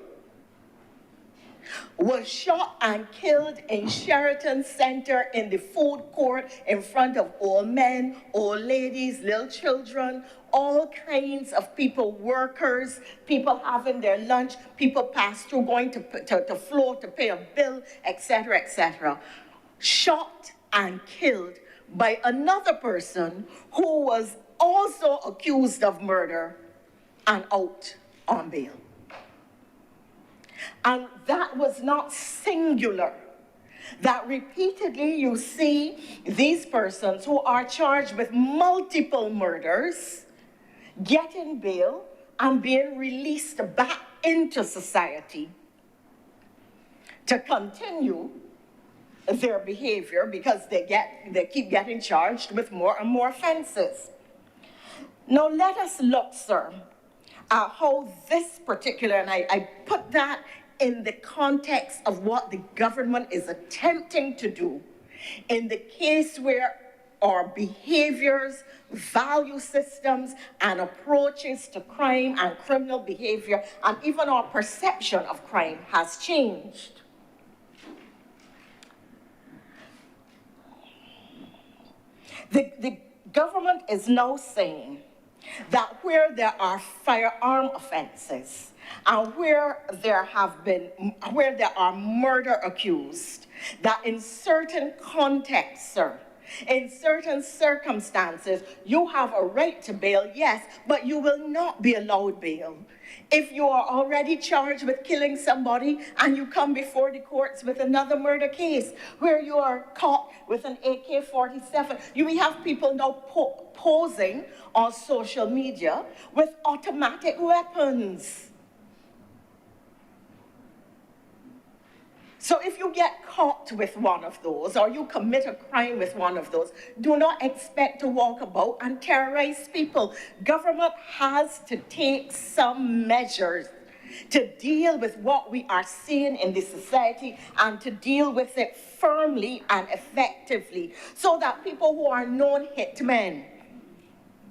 was shot and killed in Sheraton Center in the food court in front of old men, old ladies, little children, all kinds of people, workers, people having their lunch, people pass through going to floor to pay a bill, etc., etc. Shot and killed by another person who was also accused of murder and out on bail. And that was not singular. That repeatedly you see these persons who are charged with multiple murders getting bail and being released back into society to continue their behavior because they keep getting charged with more and more offenses. Now let us look, sir, at how this particular, and I put that in the context of what the government is attempting to do in the case where our behaviors, value systems, and approaches to crime and criminal behavior, and even our perception of crime has changed. The government is now saying that where there are firearm offenses and where there are murder accused, that in certain contexts, sir, in certain circumstances, you have a right to bail, yes, but you will not be allowed bail. If you are already charged with killing somebody and you come before the courts with another murder case where you are caught with an AK-47, you will have people now posing on social media with automatic weapons. So if you get caught with one of those, or you commit a crime with one of those, do not expect to walk about and terrorize people. Government has to take some measures to deal with what we are seeing in this society and to deal with it firmly and effectively so that people who are known hitmen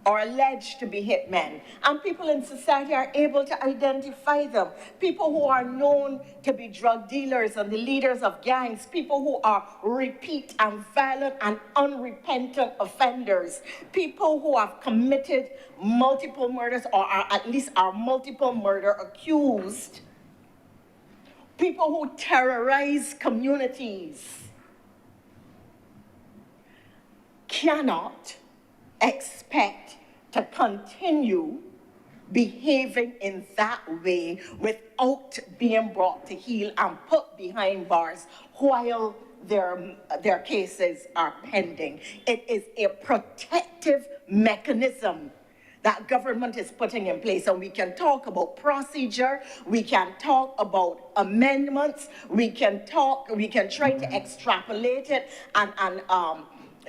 or alleged to be hitmen, and people in society are able to identify them. People who are known to be drug dealers and the leaders of gangs, people who are repeat and violent and unrepentant offenders, people who have committed multiple murders or at least are multiple murder accused, people who terrorize communities cannot expect to continue behaving in that way without being brought to heel and put behind bars while their cases are pending. It is a protective mechanism that government is putting in place. And we can talk about procedure, we can talk about amendments, we can try to extrapolate it and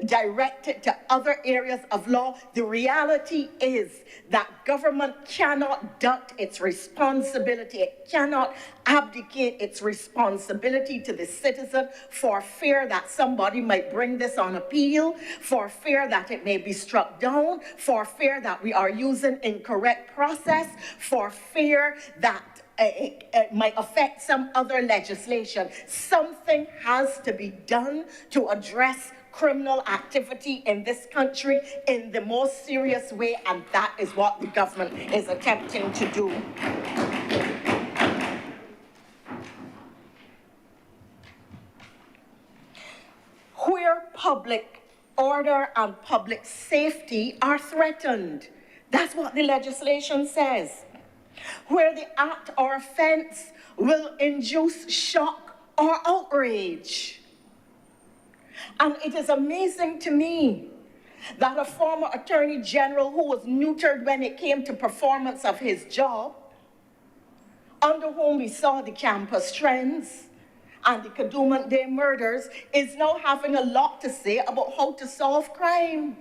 direct it to other areas of law. The reality is that government cannot duck its responsibility. It cannot abdicate its responsibility to the citizen for fear that somebody might bring this on appeal, for fear that it may be struck down, for fear that we are using incorrect process, for fear that it might affect some other legislation. Something has to be done to address criminal activity in this country in the most serious way, and that is what the government is attempting to do. Where public order and public safety are threatened, that's what the legislation says. Where the act or offense will induce shock or outrage. And it is amazing to me that a former Attorney General who was neutered when it came to performance of his job, under whom we saw the campus trends and the Kadooment Day murders, is now having a lot to say about how to solve crime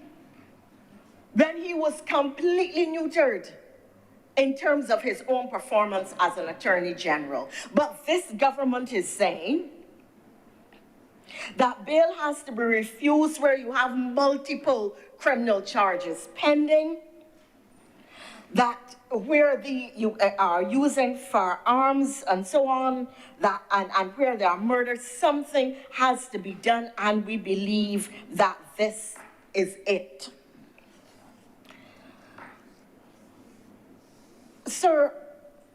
when he was completely neutered in terms of his own performance as an Attorney General. But this government is saying that bail has to be refused where you have multiple criminal charges pending, that where you are using firearms and so on, that and where there are murders, something has to be done, and we believe that this is it. Sir,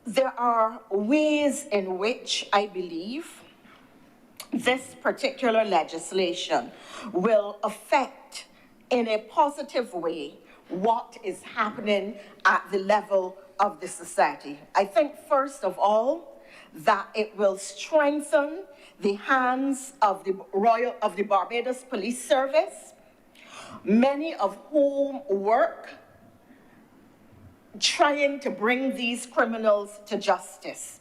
there are ways in which I believe this particular legislation will affect in a positive way what is happening at the level of the society. I think, first of all, that it will strengthen the hands of the Barbados Police Service, many of whom work trying to bring these criminals to justice.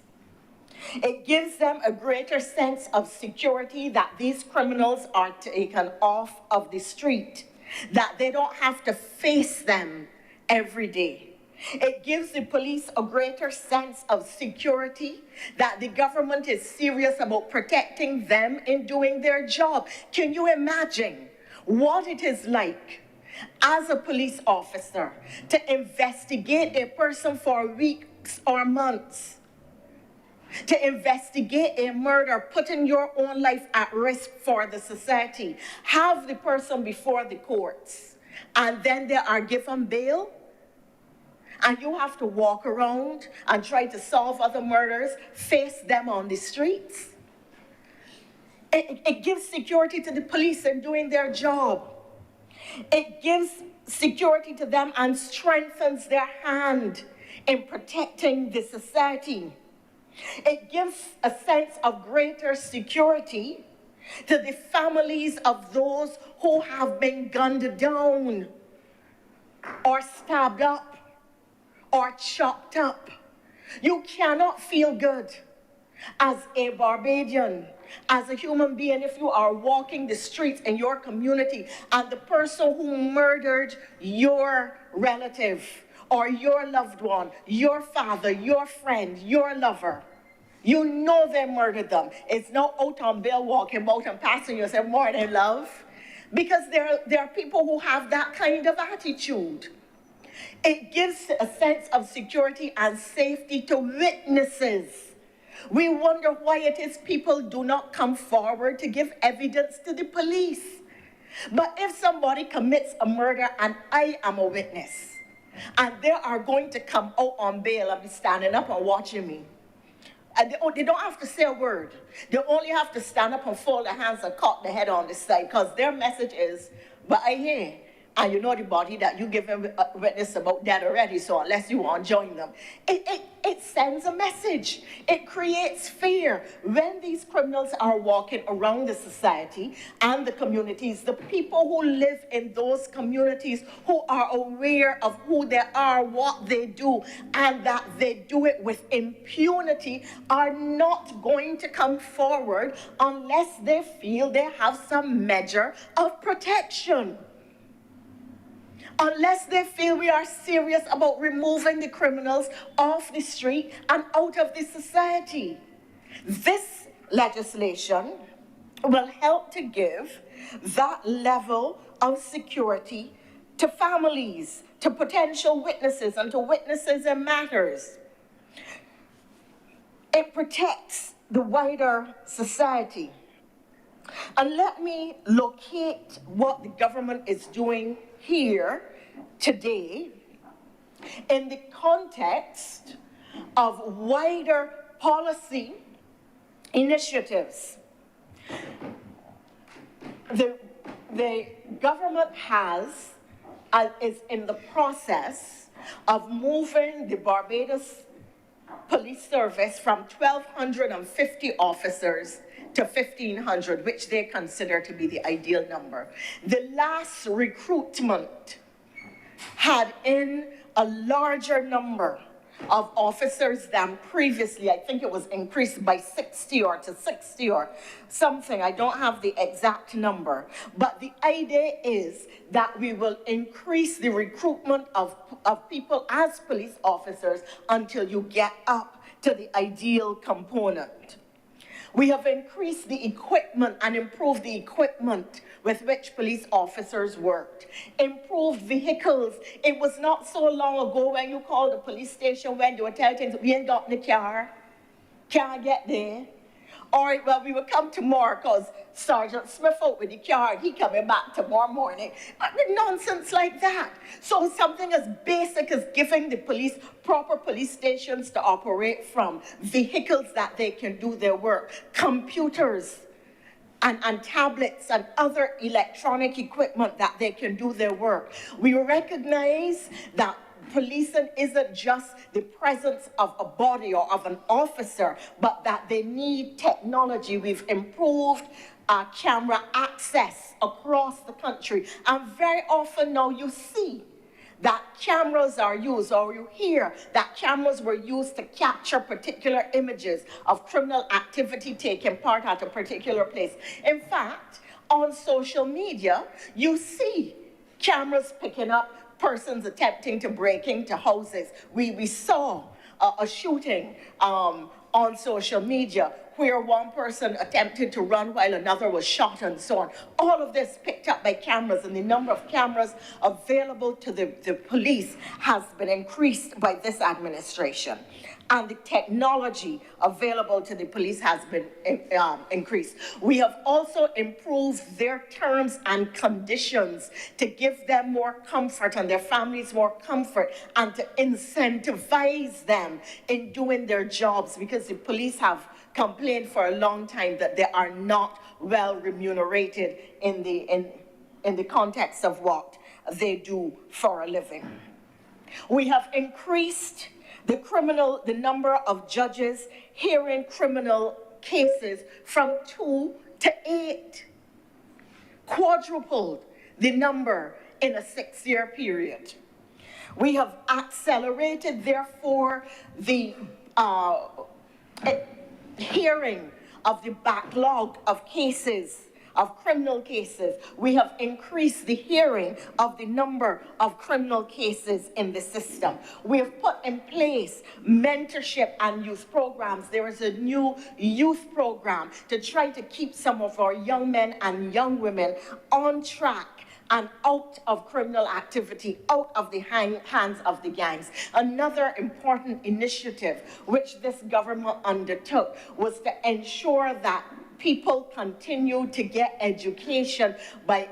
It gives them a greater sense of security that these criminals are taken off of the street, that they don't have to face them every day. It gives the police a greater sense of security, that the government is serious about protecting them in doing their job. Can you imagine what it is like as a police officer to investigate a person for weeks or months, to investigate a murder, putting your own life at risk for the society, have the person before the courts, and then they are given bail, and you have to walk around and try to solve other murders, face them on the streets? It gives security to the police in doing their job. It gives security to them and strengthens their hand in protecting the society. It gives a sense of greater security to the families of those who have been gunned down or stabbed up or chopped up. You cannot feel good as a Barbadian, as a human being, if you are walking the streets in your community and the person who murdered your relative or your loved one, your father, your friend, your lover, you know they murdered them. It's not out on bail walking about and passing you and say, morning, love. Because there are people who have that kind of attitude. It gives a sense of security and safety to witnesses. We wonder why it is people do not come forward to give evidence to the police. But if somebody commits a murder and I am a witness, and they are going to come out on bail and be standing up and watching me, and they don't have to say a word. They only have to stand up and fold their hands and cock their head on the side, because their message is, but I hear, and you know the body that you give them a witness about dead already, so unless you want to join them. It sends a message. It creates fear. When these criminals are walking around the society and the communities, the people who live in those communities, who are aware of who they are, what they do, and that they do it with impunity, are not going to come forward unless they feel they have some measure of protection. Unless they feel we are serious about removing the criminals off the street and out of the society. This legislation will help to give that level of security to families, to potential witnesses, and to witnesses in matters. It protects the wider society. And let me locate what the government is doing here today in the context of wider policy initiatives. The government is in the process of moving the Barbados Police Service from 1,250 officers to 1,500, which they consider to be the ideal number. The last recruitment had in a larger number of officers than previously. I think it was increased by 60 or to 60 or something. I don't have the exact number. But the idea is that we will increase the recruitment of people as police officers until you get up to the ideal component. We have increased the equipment and improved the equipment with which police officers worked. Improved vehicles. It was not so long ago when you called the police station when they were telling things, we ain't got in the car, can't get there. Or, well, we will come tomorrow because Sergeant Smith out with the car, he coming back tomorrow morning. Nonsense like that. So something as basic as giving the police proper police stations to operate from, vehicles that they can do their work, computers, and tablets and other electronic equipment that they can do their work. We recognize that policing isn't just the presence of a body or of an officer, but that they need technology. We've improved camera access across the country. And very often now you see that cameras are used, or you hear that cameras were used to capture particular images of criminal activity taking part at a particular place. In fact, on social media, you see cameras picking up persons attempting to break into houses. We saw a shooting on social media where one person attempted to run while another was shot and so on. All of this picked up by cameras, and the number of cameras available to the police has been increased by this administration. And the technology available to the police has been increased. We have also improved their terms and conditions to give them more comfort and their families more comfort, and to incentivize them in doing their jobs, because the police have complained for a long time that they are not well remunerated in the context of what they do for a living. We have increased the number of judges hearing criminal cases from 2 to 8, quadrupled the number in a 6-year period. We have accelerated, therefore, the hearing of the backlog of cases, of criminal cases. We have increased the hearing of the number of criminal cases in the system. We have put in place mentorship and youth programs. There is a new youth program to try to keep some of our young men and young women on track and out of criminal activity, out of the hands of the gangs. Another important initiative which this government undertook was to ensure that people continue to get education by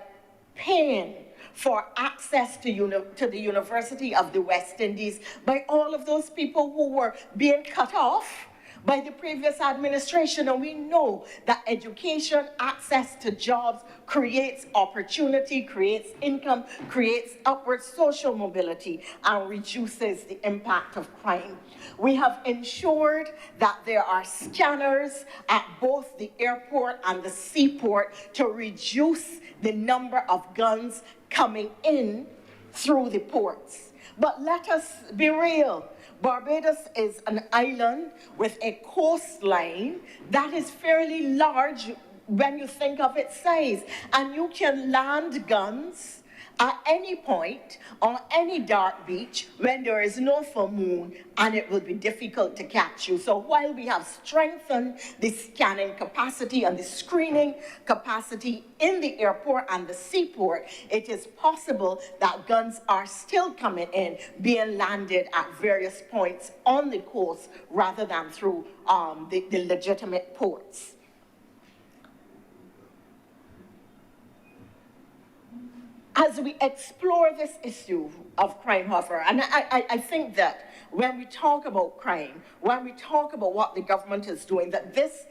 paying for access to the University of the West Indies by all of those people who were being cut off by the previous administration. And we know that education, access to jobs, creates opportunity, creates income, creates upward social mobility, and reduces the impact of crime. We have ensured that there are scanners at both the airport and the seaport to reduce the number of guns coming in through the ports. But let us be real. Barbados is an island with a coastline that is fairly large when you think of its size. And you can land guns at any point on any dark beach when there is no full moon, and it will be difficult to catch you. So while we have strengthened the scanning capacity and the screening capacity in the airport and the seaport, it is possible that guns are still coming in, being landed at various points on the coast rather than through the legitimate ports. As we explore this issue of crime, however, and I think that when we talk about crime, when we talk about what the government is doing, that this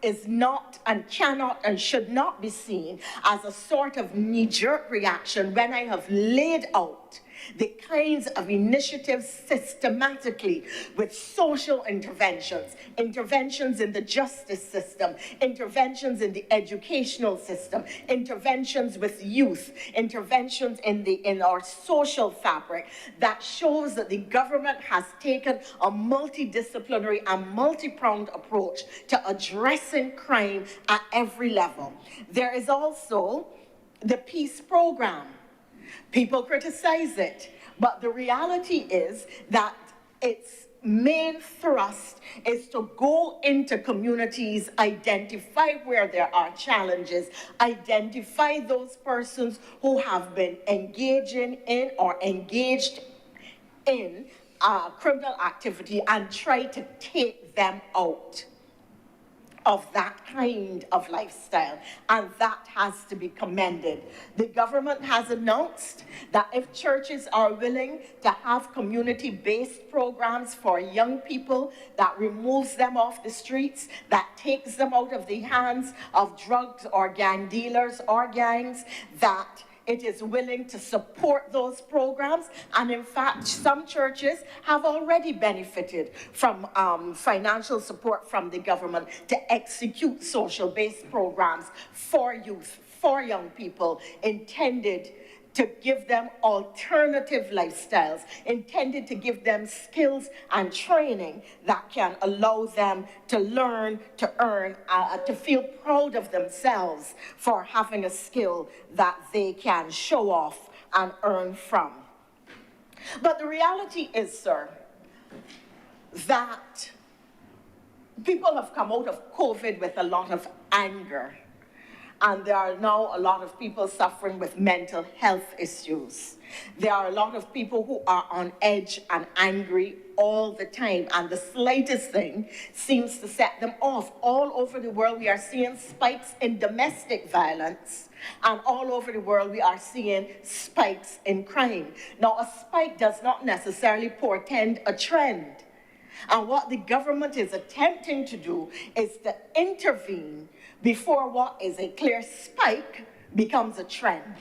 is not and cannot and should not be seen as a sort of knee-jerk reaction when I have laid out the kinds of initiatives systematically with social interventions, interventions in the justice system, interventions in the educational system, interventions with youth, interventions in our social fabric, that shows that the government has taken a multidisciplinary and multi-pronged approach to addressing crime at every level. There is also the peace program. People criticize it, but the reality is that its main thrust is to go into communities, identify where there are challenges, identify those persons who have been engaging in or engaged in criminal activity, and try to take them out of that kind of lifestyle, and that has to be commended. The government has announced that if churches are willing to have community-based programs for young people that removes them off the streets, that takes them out of the hands of drugs or gang dealers or gangs, that it is willing to support those programs. And in fact, some churches have already benefited from financial support from the government to execute social-based programs for youth, for young people, intended to give them alternative lifestyles, intended to give them skills and training that can allow them to learn, to earn, to feel proud of themselves for having a skill that they can show off and earn from. But the reality is, sir, that people have come out of COVID with a lot of anger. And there are now a lot of people suffering with mental health issues. There are a lot of people who are on edge and angry all the time, and the slightest thing seems to set them off. All over the world, we are seeing spikes in domestic violence, and all over the world, we are seeing spikes in crime. Now, a spike does not necessarily portend a trend. And what the government is attempting to do is to intervene before what is a clear spike becomes a trend.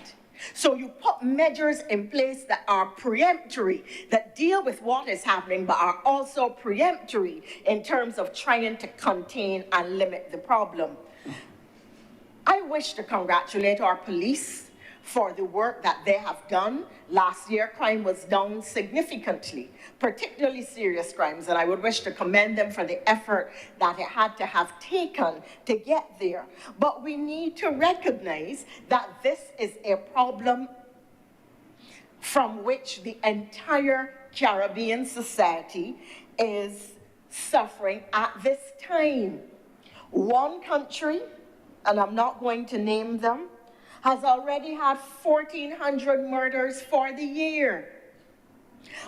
So you put measures in place that are peremptory, that deal with what is happening, but are also peremptory in terms of trying to contain and limit the problem. I wish to congratulate our police for the work that they have done. Last year, crime was down significantly, particularly serious crimes, and I would wish to commend them for the effort that it had to have taken to get there. But we need to recognize that this is a problem from which the entire Caribbean society is suffering at this time. One country, and I'm not going to name them, has already had 1,400 murders for the year.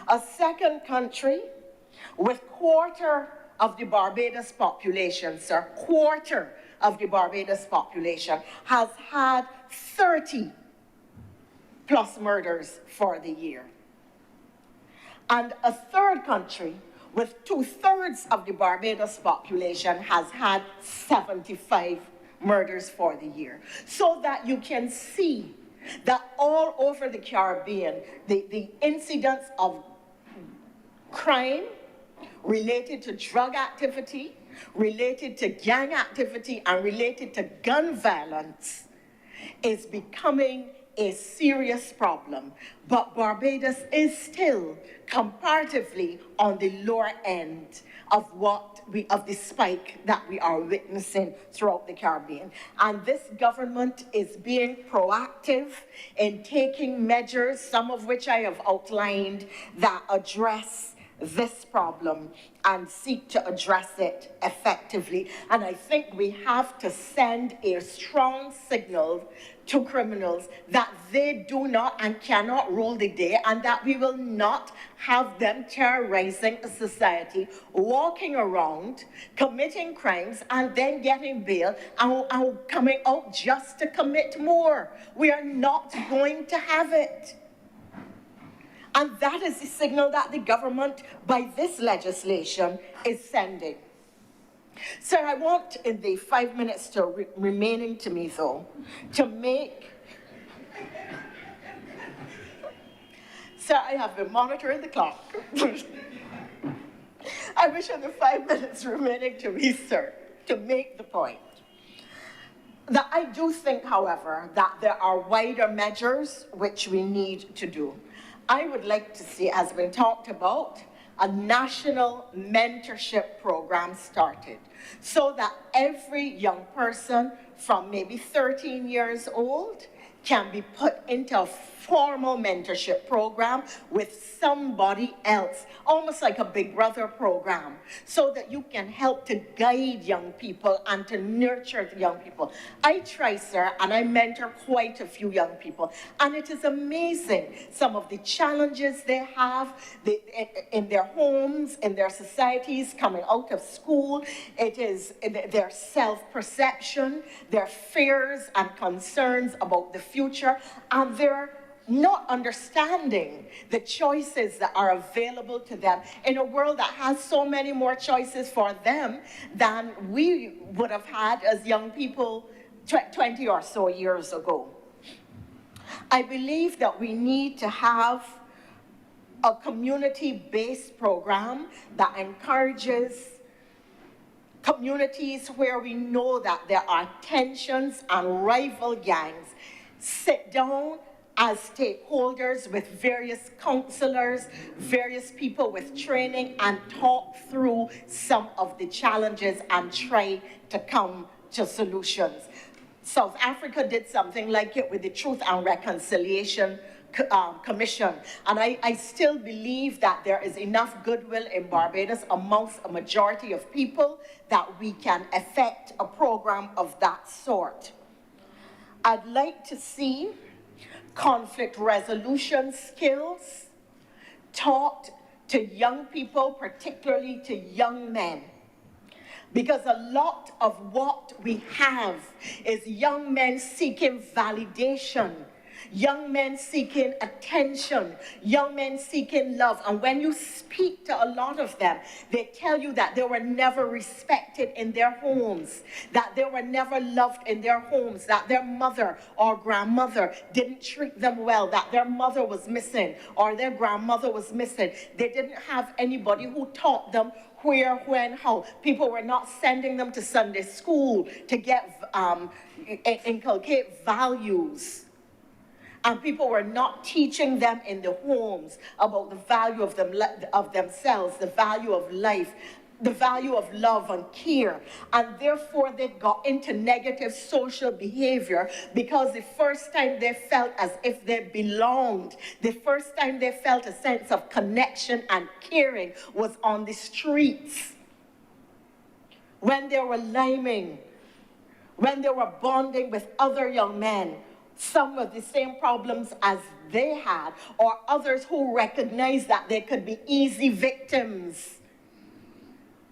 A second country with quarter of the Barbados population, sir, quarter of the Barbados population has had 30 plus murders for the year. And a third country with 2/3 of the Barbados population has had 75 murders for the year. So that you can see that all over the Caribbean, the incidence of crime related to drug activity, related to gang activity, and related to gun violence is becoming a serious problem. But Barbados is still comparatively on the lower end of of the spike that we are witnessing throughout the Caribbean. And this government is being proactive in taking measures, some of which I have outlined, that address this problem and seek to address it effectively. And I think we have to send a strong signal to criminals that they do not and cannot rule the day, and that we will not have them terrorizing a society, walking around, committing crimes, and then getting bail and coming out just to commit more. We are not going to have it. And that is the signal that the government, by this legislation, is sending. Sir, I want, in the 5 minutes remaining to me, though, to make... Sir, I have been monitoring the clock. I wish in the 5 minutes remaining to me, sir, to make the point that I do think, however, that there are wider measures which we need to do. I would like to see, as been talked about, a national mentorship program started so that every young person from maybe 13 years old can be put into a formal mentorship program with somebody else, almost like a Big Brother program, so that you can help to guide young people and to nurture the young people. I try, sir, and I mentor quite a few young people, and it is amazing some of the challenges they have in their homes, in their societies, coming out of school. It is their self-perception, their fears and concerns about the future, and their not understanding the choices that are available to them in a world that has so many more choices for them than we would have had as young people 20 or so years ago. I believe that we need to have a community-based program that encourages communities where we know that there are tensions and rival gangs. Sit down as stakeholders with various counselors, various people with training, and talk through some of the challenges and try to come to solutions. South Africa did something like it with the Truth and Reconciliation Commission. And I still believe that there is enough goodwill in Barbados amongst a majority of people that we can effect a program of that sort. I'd like to see conflict resolution skills taught to young people, particularly to young men. Because a lot of what we have is young men seeking validation, young men seeking attention, young men seeking love. And when you speak to a lot of them, they tell you that they were never respected in their homes, that they were never loved in their homes, that their mother or grandmother didn't treat them well, that their mother was missing or their grandmother was missing. They didn't have anybody who taught them where, when, how. People were not sending them to Sunday school to get inculcate values. And people were not teaching them in the homes about the value of themselves, the value of life, the value of love and care. And therefore they got into negative social behavior because the first time they felt as if they belonged, the first time they felt a sense of connection and caring was on the streets. When they were liming, when they were bonding with other young men, some with the same problems as they had, or others who recognized that they could be easy victims,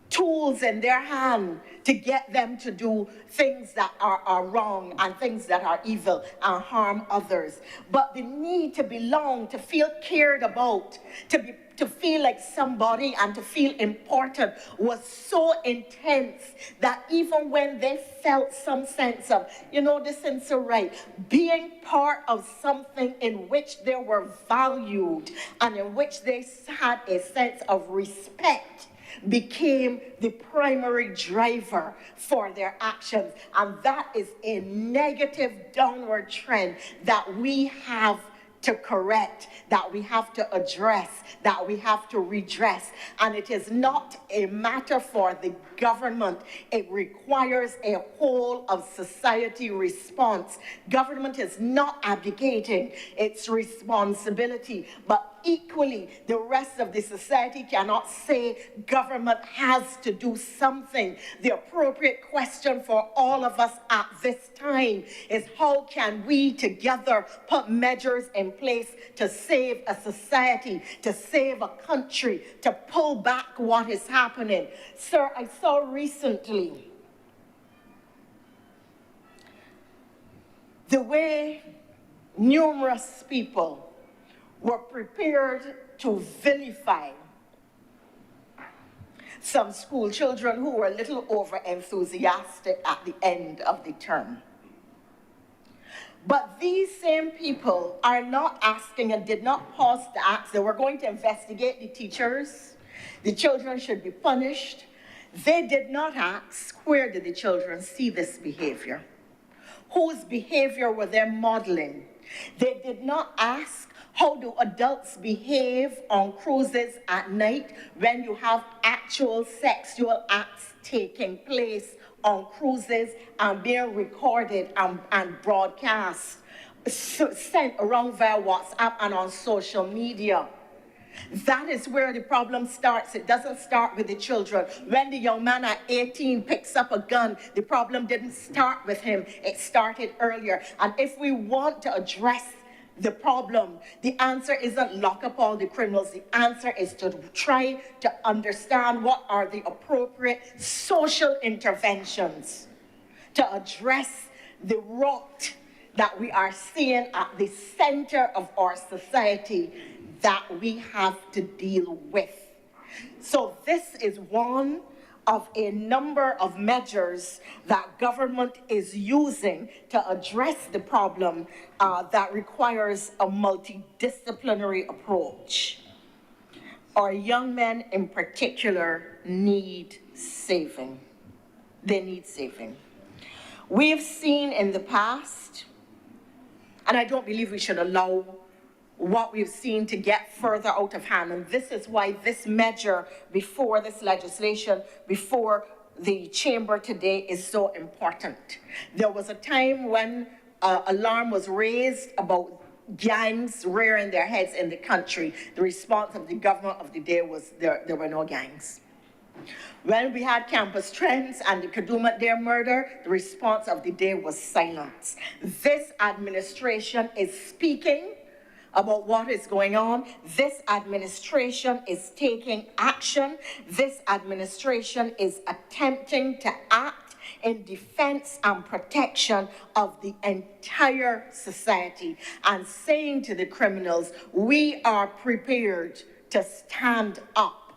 tools in their hand to get them to do things that are wrong and things that are evil and harm others. But the need to belong, to feel cared about, to feel like somebody and to feel important was so intense that even when they felt some sense of, this isn't so right, being part of something in which they were valued and in which they had a sense of respect became the primary driver for their actions. And that is a negative downward trend that we have to correct, that we have to address, that we have to redress. And it is not a matter for the government. It requires a whole of society response. Government is not abdicating its responsibility, but equally, the rest of the society cannot say government has to do something. The appropriate question for all of us at this time is how can we together put measures in place to save a society, to save a country, to pull back what is happening. Sir, I saw recently the way numerous people were prepared to vilify some school children who were a little over-enthusiastic at the end of the term. But these same people are not asking and did not pause to ask. They were going to investigate the teachers. The children should be punished. They did not ask, where did the children see this behavior? Whose behavior were they modeling? They did not ask, how do adults behave on cruises at night when you have actual sexual acts taking place on cruises and being recorded and broadcast? sent around via WhatsApp and on social media. That is where the problem starts. It doesn't start with the children. When the young man at 18 picks up a gun, the problem didn't start with him. It started earlier. And if we want to address the problem, the answer isn't lock up all the criminals. The answer is to try to understand what are the appropriate social interventions to address the rot that we are seeing at the center of our society that we have to deal with. So this is one of a number of measures that government is using to address the problem that requires a multidisciplinary approach. Our young men in particular need saving. They need saving. We've seen in the past, and I don't believe we should allow what we've seen to get further out of hand. And this is why this measure before this legislation, before the chamber today is so important. There was a time when alarm was raised about gangs rearing their heads in the country. The response of the government of the day was there were no gangs. When we had Campus Trends and the Kadooment Dare murder, the response of the day was silence. This administration is speaking about what is going on. This administration is taking action. This administration is attempting to act in defense and protection of the entire society and saying to the criminals, we are prepared to stand up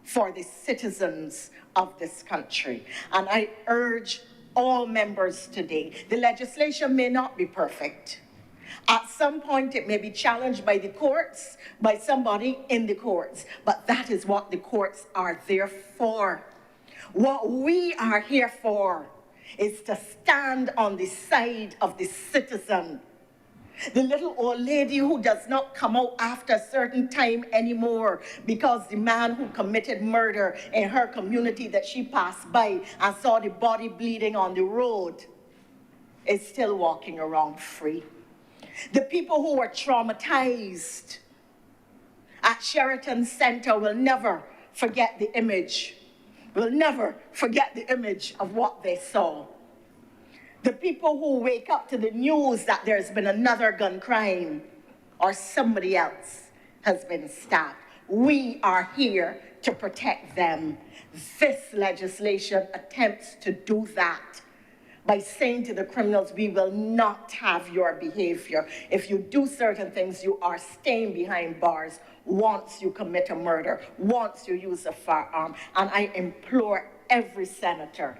for the citizens of this country. And I urge all members today, the legislation may not be perfect. At some point, it may be challenged by the courts, by somebody in the courts, but that is what the courts are there for. What we are here for is to stand on the side of the citizen. The little old lady who does not come out after a certain time anymore because the man who committed murder in her community that she passed by and saw the body bleeding on the road is still walking around free. The people who were traumatized at Sheraton Center will never forget the image, will never forget the image of what they saw. The people who wake up to the news that there's been another gun crime or somebody else has been stabbed, we are here to protect them. This legislation attempts to do that by saying to the criminals, we will not have your behavior. If you do certain things, you are staying behind bars once you commit a murder, once you use a firearm. And I implore every senator,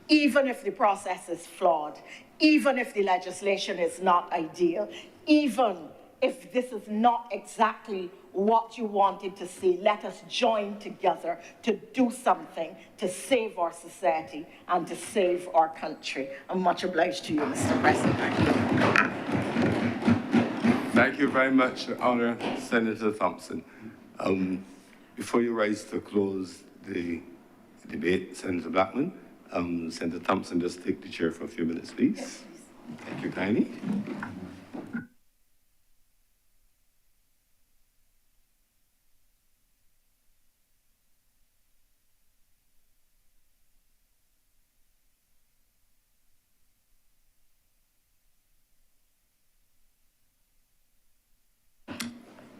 even if the process is flawed, even if the legislation is not ideal, even if this is not exactly what you wanted to see, let us join together to do something to save our society and to save our country. I'm much obliged to you, Mr. President.
Thank you very much, Honour Senator Thompson. Before you rise to close the debate, Senator Blackman, Senator Thompson, just take the chair for a few minutes, please. Yes, please. Thank you kindly.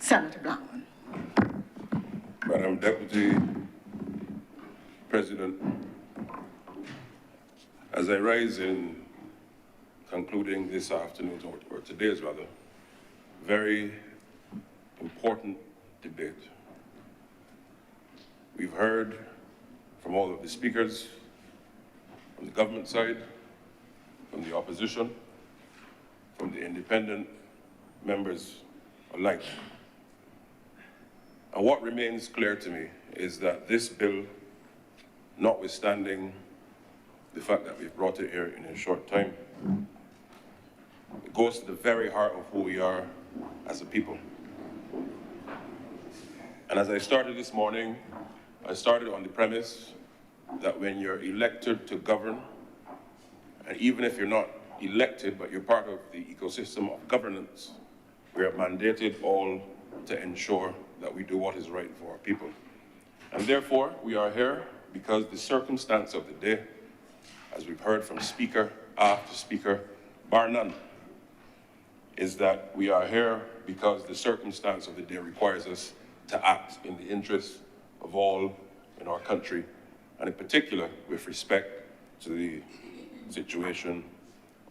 Senator Blackman.
Madam Deputy President, as I rise in concluding this afternoon's, or today's rather, very important debate, we've heard from all of the speakers, from the government side, from the opposition, from the independent members alike. And what remains clear to me is that this bill, notwithstanding the fact that we've brought it here in a short time, it goes to the very heart of who we are as a people. And as I started this morning, I started on the premise that when you're elected to govern, and even if you're not elected, but you're part of the ecosystem of governance. We are mandated all to ensure that we do what is right for our people. And therefore, we are here because the circumstance of the day, as we've heard from speaker after speaker, bar none, is that we are here because the circumstance of the day requires us to act in the interests of all in our country, and in particular with respect to the situation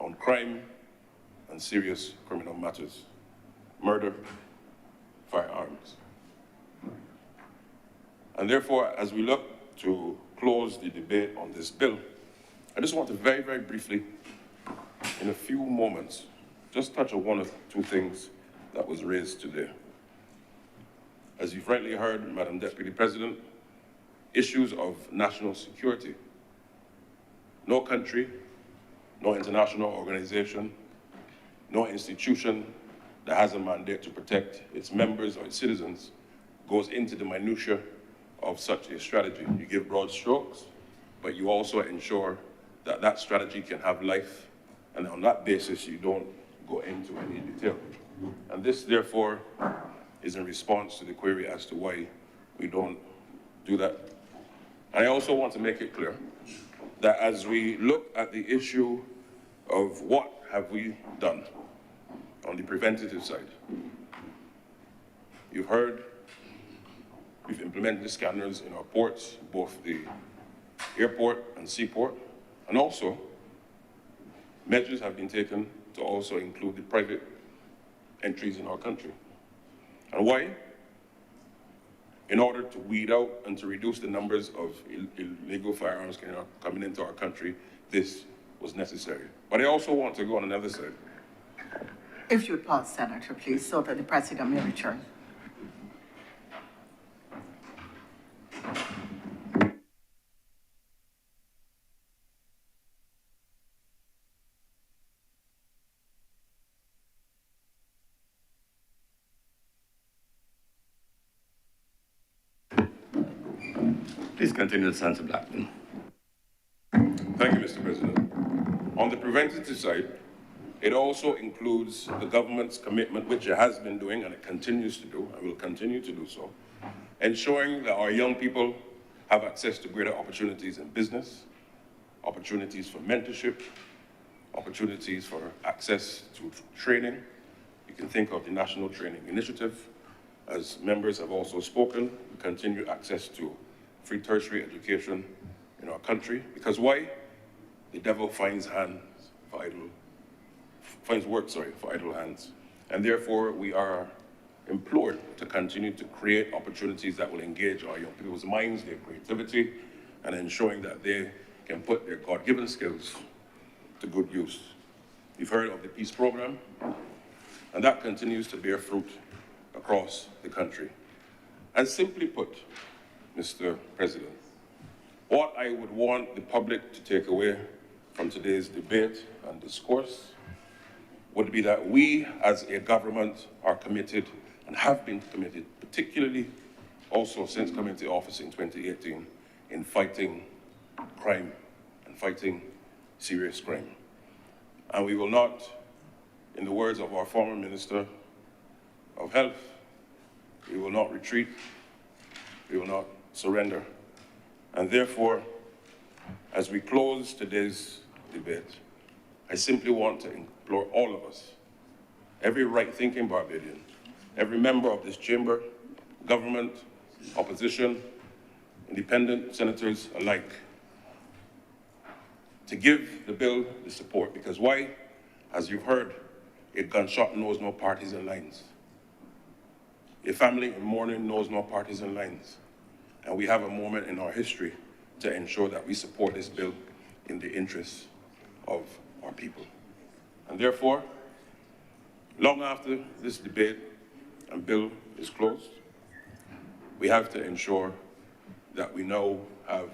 on crime and serious criminal matters, murder, firearms. And therefore, as we look to close the debate on this bill, I just want to very, very briefly, in a few moments, just touch on one or two things that was raised today. As you've rightly heard, Madam Deputy President, issues of national security. No country, no international organization, no institution that has a mandate to protect its members or its citizens goes into the minutiae of such a strategy. You give broad strokes, but you also ensure that that strategy can have life, and on that basis, you don't go into any detail. And this, therefore, is in response to the query as to why we don't do that. And I also want to make it clear that as we look at the issue of what have we done on the preventative side, you've heard we've implemented the scanners in our ports, both the airport and seaport, and also measures have been taken to also include the private entries in our country. And why? In order to weed out and to reduce the numbers of illegal firearms coming into our country, this was necessary. But I also want to go on another side.
If you would pause, Senator, please, so that the President may return.
Please continue, Senator Blackman.
Thank you, Mr. President. On the preventative side, it also includes the government's commitment, which it has been doing and it continues to do and will continue to do so, ensuring that our young people have access to greater opportunities in business, opportunities for mentorship, opportunities for access to training. You can think of the National Training Initiative. As members have also spoken, we continue access to free tertiary education in our country. Because why? The devil finds work for idle hands. And therefore, we are implored to continue to create opportunities that will engage our young people's minds, their creativity, and ensuring that they can put their God-given skills to good use. You've heard of the Peace Program, and that continues to bear fruit across the country. And simply put, Mr. President, what I would want the public to take away from today's debate and discourse would be that we as a government are committed and have been committed, particularly also since coming to office in 2018, in fighting crime and fighting serious crime. And we will not, in the words of our former Minister of Health, we will not retreat, we will not surrender. And therefore, as we close today's debate, I simply want to implore all of us, every right-thinking Barbadian, every member of this chamber, government, opposition, independent senators alike, to give the bill the support. Because why? As you've heard, a gunshot knows no partisan lines. A family in mourning knows no partisan lines. And we have a moment in our history to ensure that we support this bill in the interests of our people. And therefore, long after this debate and bill is closed, we have to ensure that we now have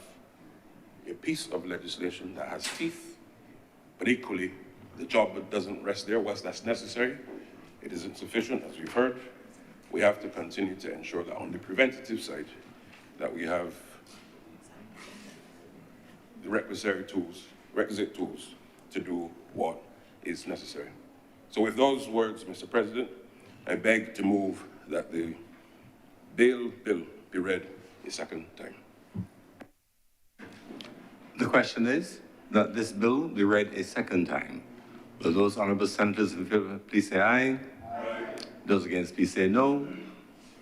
a piece of legislation that has teeth, but equally, the job doesn't rest there. Whilst that's necessary, it isn't sufficient, as we've heard. We have to continue to ensure that on the preventative side, that we have the requisite tools to do what is necessary. So with those words, Mr. President, I beg to move that the bill be read a second time.
The question is that this bill be read a second time. Will those honorable senators in favor please say aye? Aye. Those against please say no.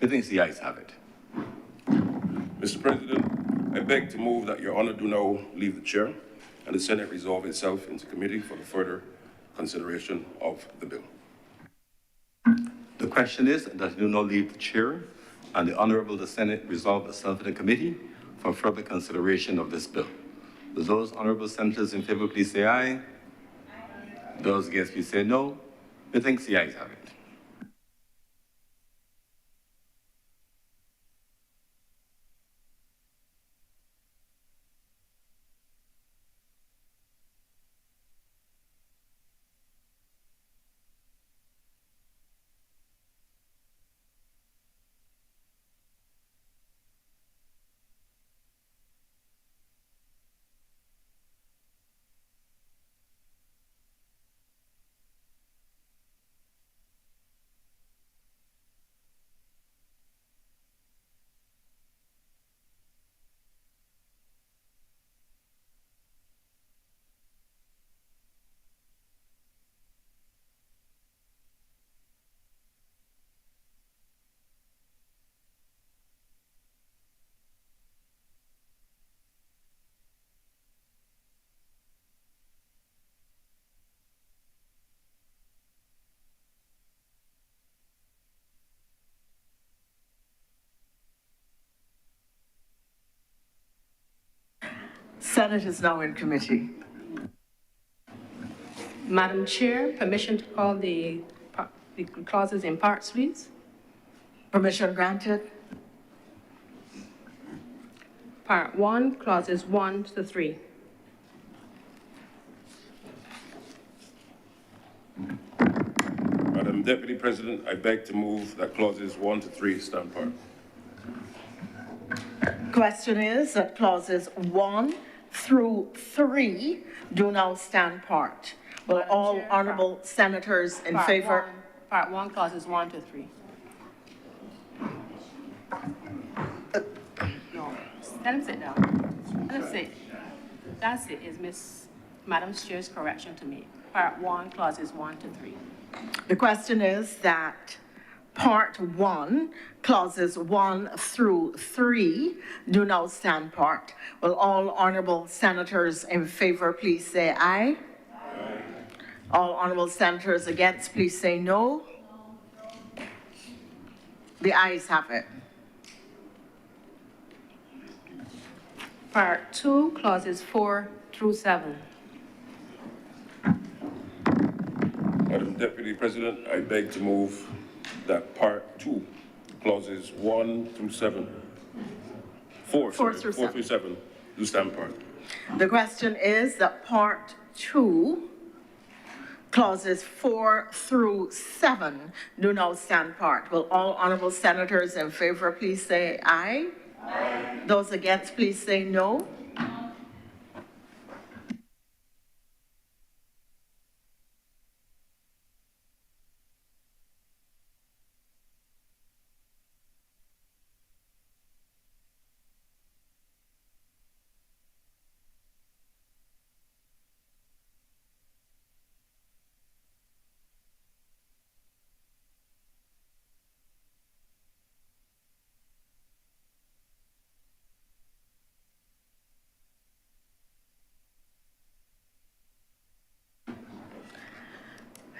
Methinks the ayes have it.
Mr. President, I beg to move that Your Honor do now leave the chair and the Senate resolve itself into committee for the further consideration of the bill.
The question is that you do not leave the chair and the Honorable the Senate resolve itself in the committee for further consideration of this bill. Will those honorable senators in favor please say aye? Aye. Those against please say no. Methinks the ayes have it.
Senate is now in committee.
Madam Chair, permission to call the clauses in parts, please.
Permission granted.
Part 1, clauses 1 to 3.
Madam Deputy President, I beg to move that clauses 1 to 3 stand part.
Question is that clauses 1 through 3 do now stand part. Will
Madam
all
Chair,
honorable senators in favor?
Part 1, clauses 1 to 3. No, let him sit down. Let him sit. That's it, is Madam Chair's correction to me. Part 1, clauses 1 to 3.
The question is that Part 1, clauses 1 through 3 do now stand part. Will all honorable senators in favor please say aye? Aye. All honorable senators against please say no. The ayes have it.
Part 2, clauses 4 through 7.
Madam Deputy President, I beg to move that Part 2, clauses 1 through 7, 4 through 7, do stand part.
The question is that Part 2, clauses 4 through 7 do now stand part. Will all honorable senators in favor please say aye? Aye. Those against please say no.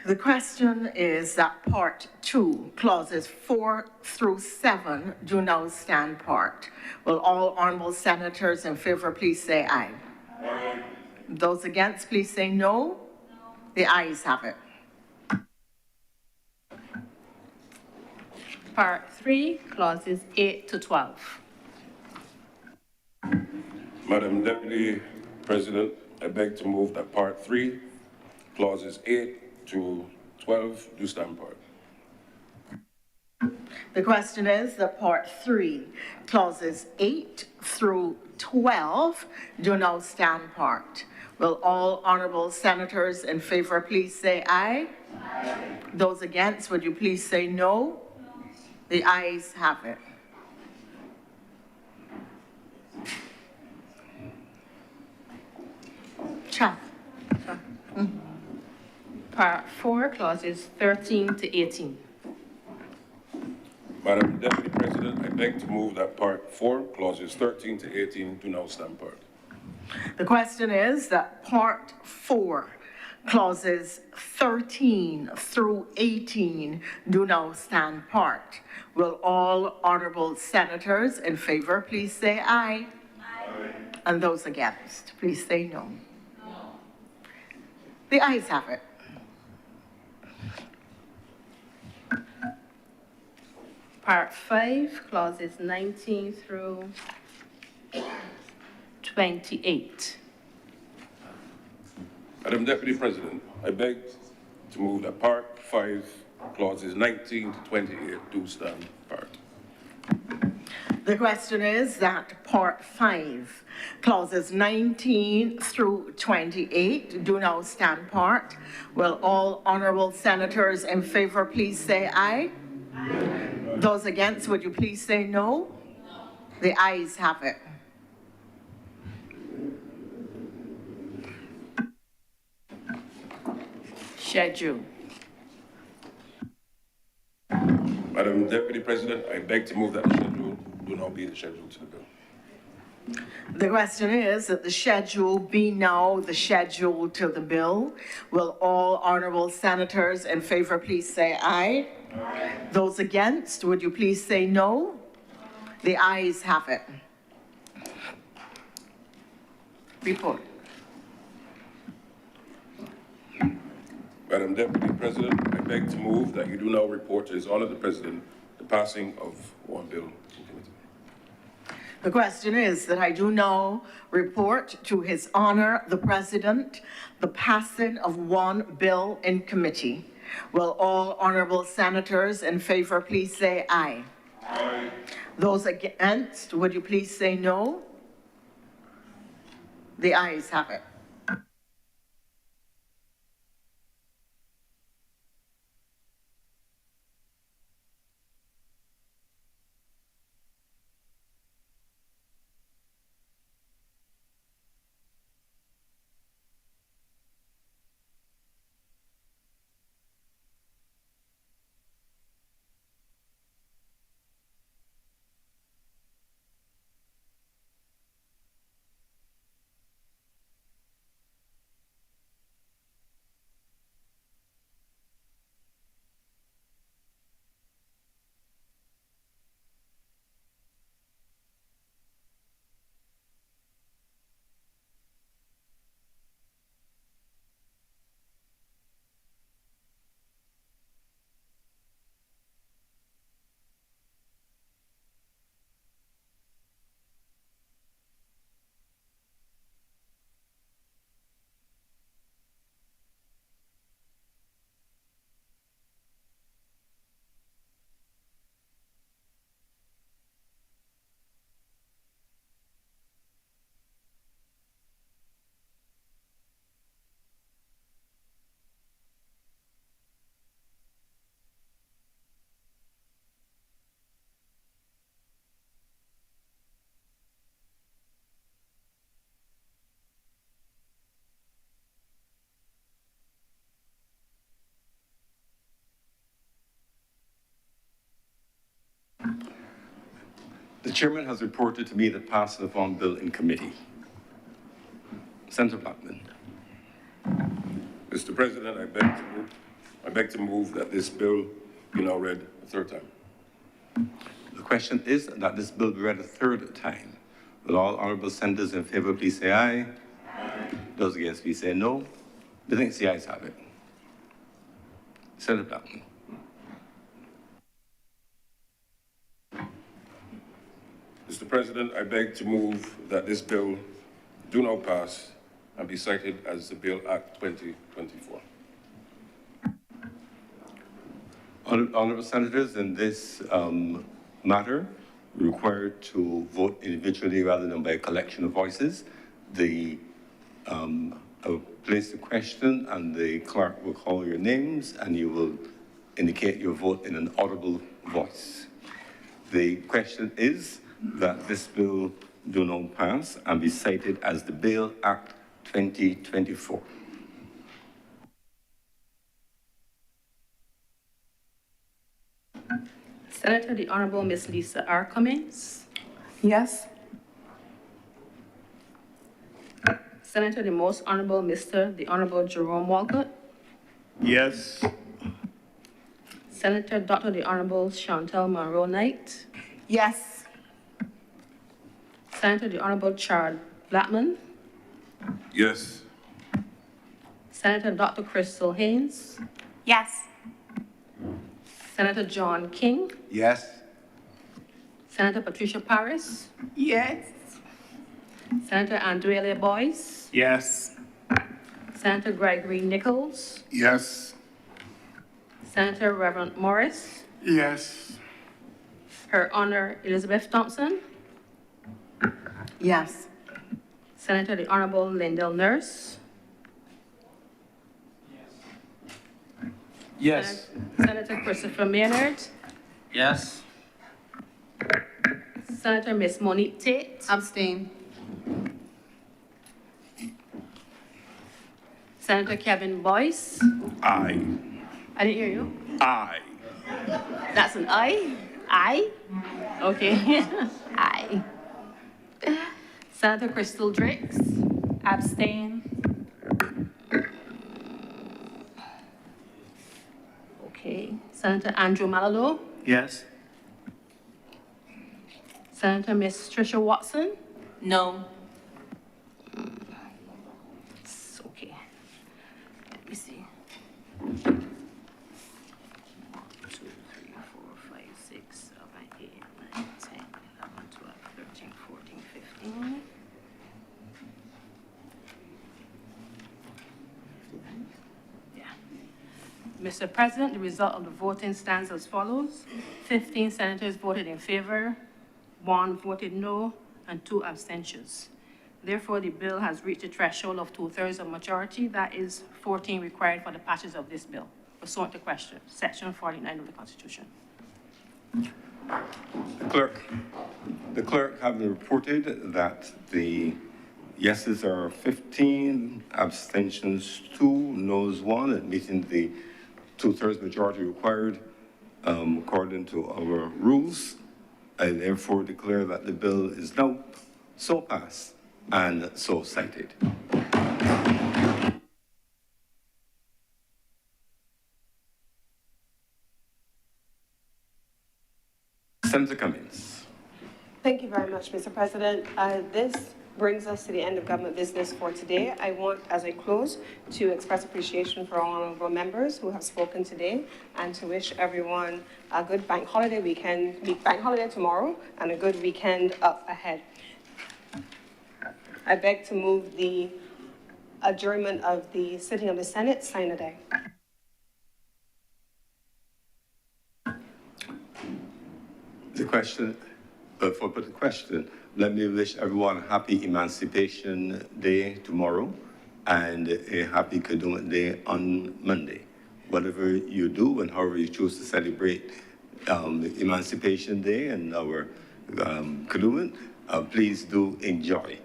The question is that Part 2, clauses 4 through 7 do now stand part. Will all honorable senators in favor please say aye? Aye. Those against please say no. No. The ayes have it.
Part 3, clauses 8 to 12.
Madam Deputy President, I beg to move that Part 3, clauses 8 to 12 do stand part.
The question is that Part 3, clauses 8 through 12 do now stand part. Will all honorable senators in favor please say aye? Aye. Those against, would you please say no? The ayes have it. Chair.
Part 4, clauses 13 to 18.
Madam Deputy President, I beg to move that Part 4, clauses 13 to 18 do now stand part.
The question is that Part 4, clauses 13 through 18 do now stand part. Will all honorable senators in favor please say aye? Aye. And those against, please say no. No. The ayes have it.
Part 5, clauses 19 through 28.
Madam Deputy President, I beg to move that Part 5, clauses 19 to 28 do stand part.
The question is that Part 5, clauses 19 through 28 do now stand part. Will all honorable senators in favor please say aye? Aye. Those against, would you please say no? No. The ayes have it.
Schedule.
Madam Deputy President, I beg to move that the schedule do not be the schedule to the bill.
The question is that the schedule be now the schedule to the bill. Will all honorable senators in favor please say aye? Aye. Those against, would you please say no? The ayes have it. Report.
Madam Deputy President, I beg to move that you do now report to His Honor the President the passing of one bill in committee.
The question is that I do now report to His Honor the President the passing of one bill in committee. Will all honorable senators in favor please say aye? Aye. Those against, would you please say no? The ayes have it.
The chairman has reported to me the passing of one bill in committee. Senator Blackman.
Mr. President, I beg to move that this bill be now read a third time.
The question is that this bill be read a third time. Will all honorable senators in favor please say aye? Aye. Those against please say no. The ayes have it. Senator Blackman.
Mr. President, I beg to move that this bill do now pass and be cited as the Bill Act 2024.
Honorable senators, in this matter, we're required to vote individually rather than by a collection of voices. The place the question, and the clerk will call your names, and you will indicate your vote in an audible voice. The question is that this bill do not pass and be cited as the Bail Act 2024.
Senator, the Honorable Miss Lisa R. Cummings.
Yes.
Senator, the Most Honorable the Honorable Jerome Walcott.
Yes.
Senator, Dr. the Honorable Chantel Monroe Knight.
Yes.
Senator, the Honorable Charles Blackman.
Yes.
Senator, Dr. Crystal Haynes.
Yes.
Senator John King.
Yes.
Senator Patricia Paris.
Yes.
Senator Andrea Boyce.
Yes.
Senator Gregory Nichols.
Yes.
Senator Reverend Morris.
Yes.
Her Honor Elizabeth Thompson.
Yes.
Senator, the Honorable Lyndall Nurse.
Yes.
Senator Christopher Maynard.
Yes.
Senator Miss Monique Tate.
Abstain.
Senator Kevin Boyce.
Aye.
I didn't hear you.
Aye.
That's an aye? Aye? Okay. Aye. Senator Crystal Drix.
Abstain.
Okay. Senator Andrew Malalo.
Yes.
Senator Miss Tricia Watson.
No.
It's okay. Let me see. 2, 3, 4, 5, 6, 7, 8, 9, 10, 11, 12, 13, 14, 15. Yeah. Mr. President, the result of the voting stands as follows. 15 senators voted in favor, 1 voted no, and 2 abstentions. Therefore, the bill has reached a threshold of 2/3 of majority. That is 14 required for the passage of this bill, pursuant to question, Section 49 of the Constitution.
The clerk having reported that the yeses are 15, abstentions 2, noes 1, admitting the 2/3 majority required according to our rules. I therefore declare that the bill is now so passed and so cited. Senator Cummings.
Thank you very much, Mr. President. This brings us to the end of government business for today. I want, as I close, to express appreciation for all honorable members who have spoken today and to wish everyone a good bank holiday weekend, bank holiday tomorrow, and a good weekend up ahead. I beg to move the adjournment of the sitting of the Senate, sine die.
The question, before I put the question, let me wish everyone a happy Emancipation Day tomorrow and a happy Kadooment Day on Monday. Whatever you do and however you choose to celebrate Emancipation Day and our Kadooment, please do enjoy.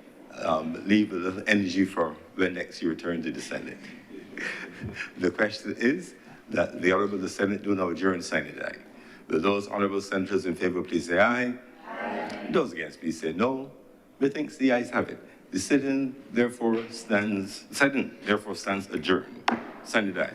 Leave a little energy for when next you return to the Senate. The question is that the Honorable the Senate do now adjourn sine die. Will those honorable senators in favor please say aye? Aye. Those against please say no. Methinks the ayes have it. The sitting therefore stands adjourned. Sine die.